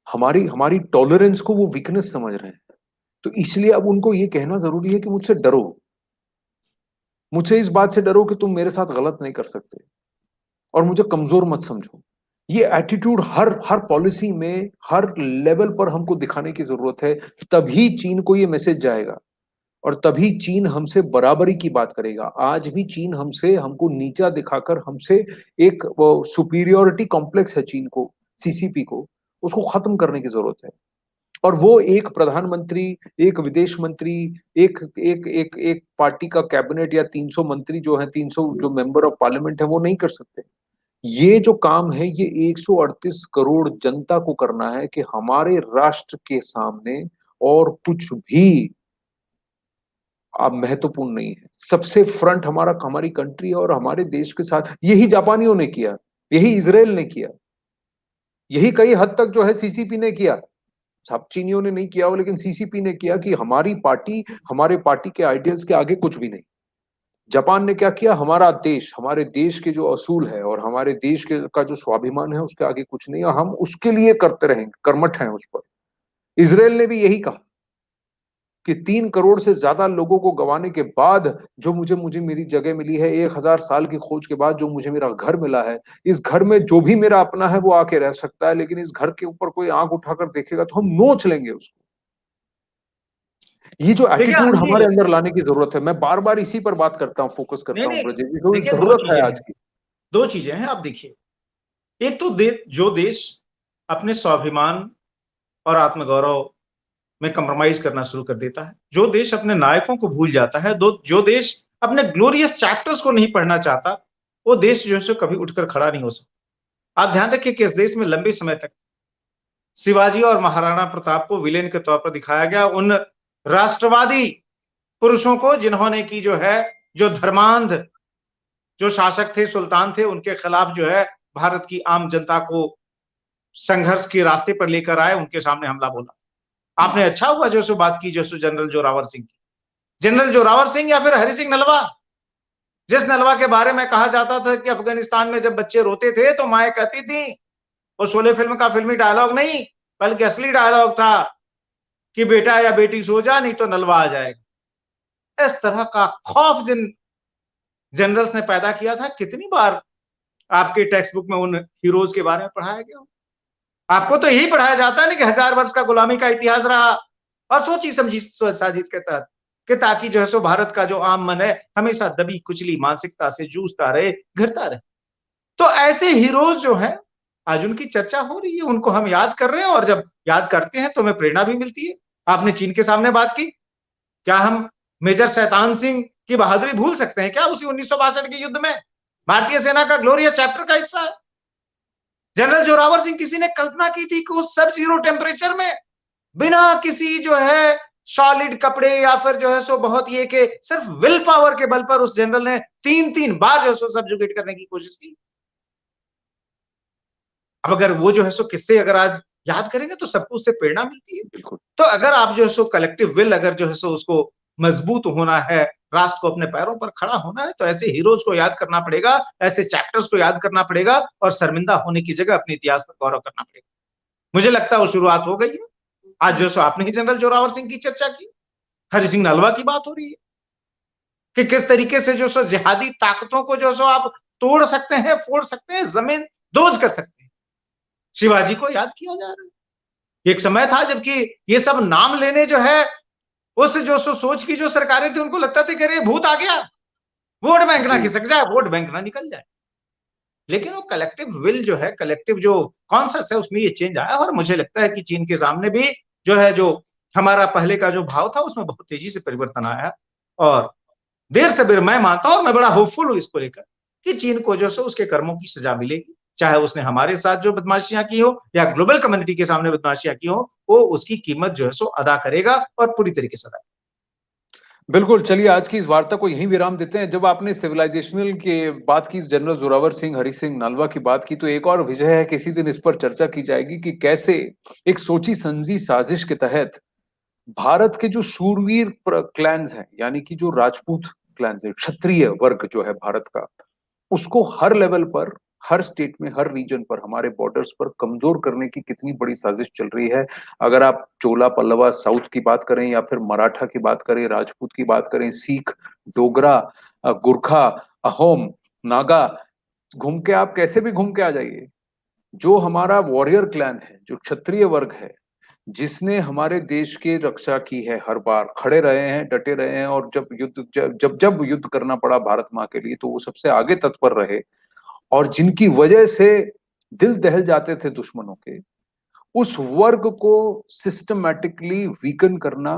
हमारी हमारी टॉलरेंस को वो वीकनेस समझ रहे हैं। तो इसलिए अब उनको ये कहना जरूरी है कि मुझसे डरो, मुझसे इस बात से डरो कि तुम मेरे साथ गलत नहीं कर सकते, और मुझे कमजोर मत समझो। ये एटीट्यूड हर हर पॉलिसी में, हर लेवल पर हमको दिखाने की जरूरत है। तभी चीन को ये मैसेज जाएगा और तभी चीन हमसे बराबरी की बात करेगा। आज भी चीन हमसे, हमको नीचा दिखाकर, हमसे एक सुपीरियोरिटी कॉम्प्लेक्स है चीन को, सीसीपी को, उसको खत्म करने की जरूरत है। और वो एक प्रधानमंत्री, एक विदेश मंत्री, एक एक एक एक पार्टी का कैबिनेट या 300 मंत्री जो है, 300 जो मेंबर ऑफ पार्लियामेंट है, वो नहीं कर सकते। ये जो काम है ये 138 करोड़ जनता को करना है कि हमारे राष्ट्र के सामने और कुछ भी अब महत्वपूर्ण नहीं है। सबसे फ्रंट हमारा, हमारी कंट्री और हमारे देश के साथ, यही जापानियों ने किया, यही इजराइल ने किया, यही कई हद तक जो है सीसीपी ने किया। सब चीनियों ने नहीं किया हो, लेकिन सीसीपी ने किया कि हमारी पार्टी, हमारे पार्टी के आइडियल्स के आगे कुछ भी नहीं। जापान ने क्या किया? हमारा देश, हमारे देश के जो असूल है और हमारे देश के का जो स्वाभिमान है उसके आगे कुछ नहीं, और हम उसके लिए करते रहेंगे, कर्मठ हैं उस पर। इजराइल ने भी यही कहा कि 3 करोड़ से ज्यादा लोगों को गंवाने के बाद जो मुझे मुझे मेरी जगह मिली है, 1000 साल की खोज के बाद जो मुझे मेरा घर मिला है, इस घर में जो भी मेरा अपना है वो आके रह सकता है, लेकिन इस घर के ऊपर कोई आंख उठाकर देखेगा तो हम नोच लेंगे उसको। ये जो देखिए एटीट्यूड हमारे आगे, अंदर लाने की जरूरत है, मैं बार बार इसी पर बात करता हूँ, फोकस नहीं करता हूँ नहीं, ब्रजेश जी, तो देखिए दो जरूरत है चीजें आज हैं, की। दो चीजें हैं। आप देखिए, एक तो जो देश अपने स्वाभिमान और आत्मगौरव में कंप्रोमाइज करना शुरू कर देता है, जो देश अपने नायकों को भूल जाता है, जो देश अपने ग्लोरियस चैप्टर्स को नहीं पढ़ना चाहता, वो देश जो है सो कभी उठकर खड़ा नहीं हो सकता। आप ध्यान रखिए कि इस देश में लंबे समय तक शिवाजी और महाराणा प्रताप को विलेन के तौर पर दिखाया गया, उन राष्ट्रवादी पुरुषों को जिन्होंने की जो है, जो धर्मांध जो शासक थे, सुल्तान थे, उनके खिलाफ जो है भारत की आम जनता को संघर्ष के रास्ते पर लेकर आए, उनके सामने हमला बोला। आपने अच्छा हुआ जो सो बात की जो सो जनरल जोरावर सिंह की। जनरल जोरावर सिंह या फिर हरि सिंह नलवा, जिस नलवा के बारे में कहा जाता था कि अफगानिस्तान में जब बच्चे रोते थे तो माएं कहती थी, वो शोले फिल्म का फिल्मी डायलॉग नहीं बल्कि असली डायलॉग था कि बेटा या बेटी सो जा नहीं तो नलवा आ जाएगा। इस तरह का खौफ जिन जनरल्स ने पैदा किया था, कितनी बार आपके टेक्स्ट बुक में उन हीरोज के बारे में पढ़ाया गया। आपको तो यही पढ़ाया जाता है ना कि 1000 वर्ष का गुलामी का इतिहास रहा, और सोची समझी साजिश के तहत कि ताकि जो है सो भारत का जो आम मन है हमेशा दबी कुचली मानसिकता से जूझता रहे, घिरता रहे। तो ऐसे हीरोज जो है आज उनकी चर्चा हो रही है, उनको हम याद कर रहे हैं, और जब याद करते हैं तो हमें प्रेरणा भी मिलती है। आपने चीन के सामने बात की, क्या हम मेजर शैतान सिंह की बहादुरी भूल सकते हैं क्या? उसी 1962 के युद्ध में भारतीय सेना का ग्लोरियस चैप्टर का हिस्सा है। जनरल जोरावर सिंह, किसी ने कल्पना की थी कि उस सब जीरो टेम्परेचर में बिना किसी जो है सॉलिड कपड़े या फिर जो है सो बहुत ये कि सिर्फ विल पावर के बल पर उस जनरल ने 3-3 बार जो है सो सब्जुगेट करने की कोशिश की। अब अगर वो जो है सो किस्से अगर आज याद करेंगे तो सबको उससे प्रेरणा मिलती है। बिल्कुल। तो अगर आप जो है सो कलेक्टिव विल अगर जो है सो उसको मजबूत होना है, राष्ट्र को अपने पैरों पर खड़ा होना है, तो ऐसे हीरोज को याद करना पड़ेगा, ऐसे चैप्टर्स को याद करना पड़ेगा, और शर्मिंदा होने की जगह अपने इतिहास पर गौरव करना पड़ेगा। मुझे लगता है वो शुरुआत हो गई है। आज जो सो आपने ही जनरल जोरावर सिंह की चर्चा की, हरि सिंह नलवा की बात हो रही है कि किस तरीके से जो सो जिहादी ताकतों को जो सो आप तोड़ सकते हैं, फोड़ सकते हैं, जमीन दोज कर सकते हैं। शिवाजी को याद किया जा रहा है। एक समय था जबकि ये सब नाम लेने जो है उस जो सोच की जो सरकारें थी, उनको लगता था कि अरे भूत आ गया, वोट बैंक ना खिसक जाए, वोट बैंक ना निकल जाए। लेकिन वो कलेक्टिव विल जो है, कलेक्टिव जो कॉन्सेप्ट है, उसमें ये चेंज आया, और मुझे लगता है कि चीन के सामने भी जो है, जो हमारा पहले का जो भाव था उसमें बहुत तेजी से परिवर्तन आया, और देर से बेर मैं मानता हूं, मैं बड़ा होपफुल हूं इसको लेकर कि चीन को जो सो उसके कर्मों की सजा मिलेगी, चाहे उसने हमारे साथ जो बदमाशियां की हो या ग्लोबल कम्युनिटी के सामने बदमाशियां की हो, वो उसकी कीमत जो है सो अदा करेगा, और पूरी तरीके से अदा। बिल्कुल, चलिए आज की इस वार्ता को यहीं विराम देते हैं। जब आपने सिविलाइजेशनल की बात की, जनरल जोरावर सिंह, हरि सिंह नलवा की बात की, तो एक और विषय है, किसी दिन इस पर चर्चा की जाएगी कि कैसे एक सोची समझी साजिश के तहत भारत के जो शूरवीर क्लैंस हैं, यानी कि जो राजपूत क्लैंस है, क्षत्रिय वर्ग जो है भारत का, उसको हर लेवल पर, हर स्टेट में, हर रीजन पर, हमारे बॉर्डर्स पर कमजोर करने की कितनी बड़ी साजिश चल रही है। अगर आप चोला पल्लवा साउथ की बात करें, या फिर मराठा की बात करें, राजपूत की बात करें, सिख, डोगरा, गुरखा, अहोम, नागा, घूम के आप कैसे भी घूम के आ जाइए, जो हमारा वॉरियर क्लैन है, जो क्षत्रिय वर्ग है, जिसने हमारे देश की रक्षा की है, हर बार खड़े रहे हैं, डटे रहे हैं, और जब युद्ध करना पड़ा भारत माँ के लिए, तो वो सबसे आगे तत्पर रहे, और जिनकी वजह से दिल दहल जाते थे दुश्मनों के, उस वर्ग को सिस्टमैटिकली वीकन करना,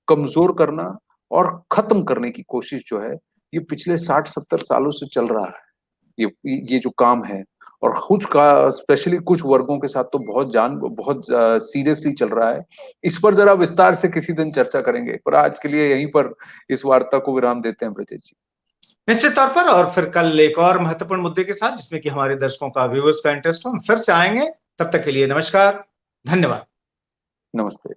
कमजोर करना और खत्म करने की कोशिश जो है, ये पिछले 60-70 सालों से चल रहा है। ये जो काम है, और कुछ का स्पेशली कुछ वर्गों के साथ तो बहुत सीरियसली चल रहा है। इस पर जरा विस्तार से किसी दिन चर्चा करेंगे, पर आज के लिए यहीं पर इस वार्ता को विराम देते हैं ब्रजेश जी। निश्चित तौर पर, और फिर कल एक और महत्वपूर्ण मुद्दे के साथ, जिसमें कि हमारे दर्शकों का, व्यूअर्स का इंटरेस्ट हो, हम फिर से आएंगे। तब तक के लिए नमस्कार, धन्यवाद। नमस्ते।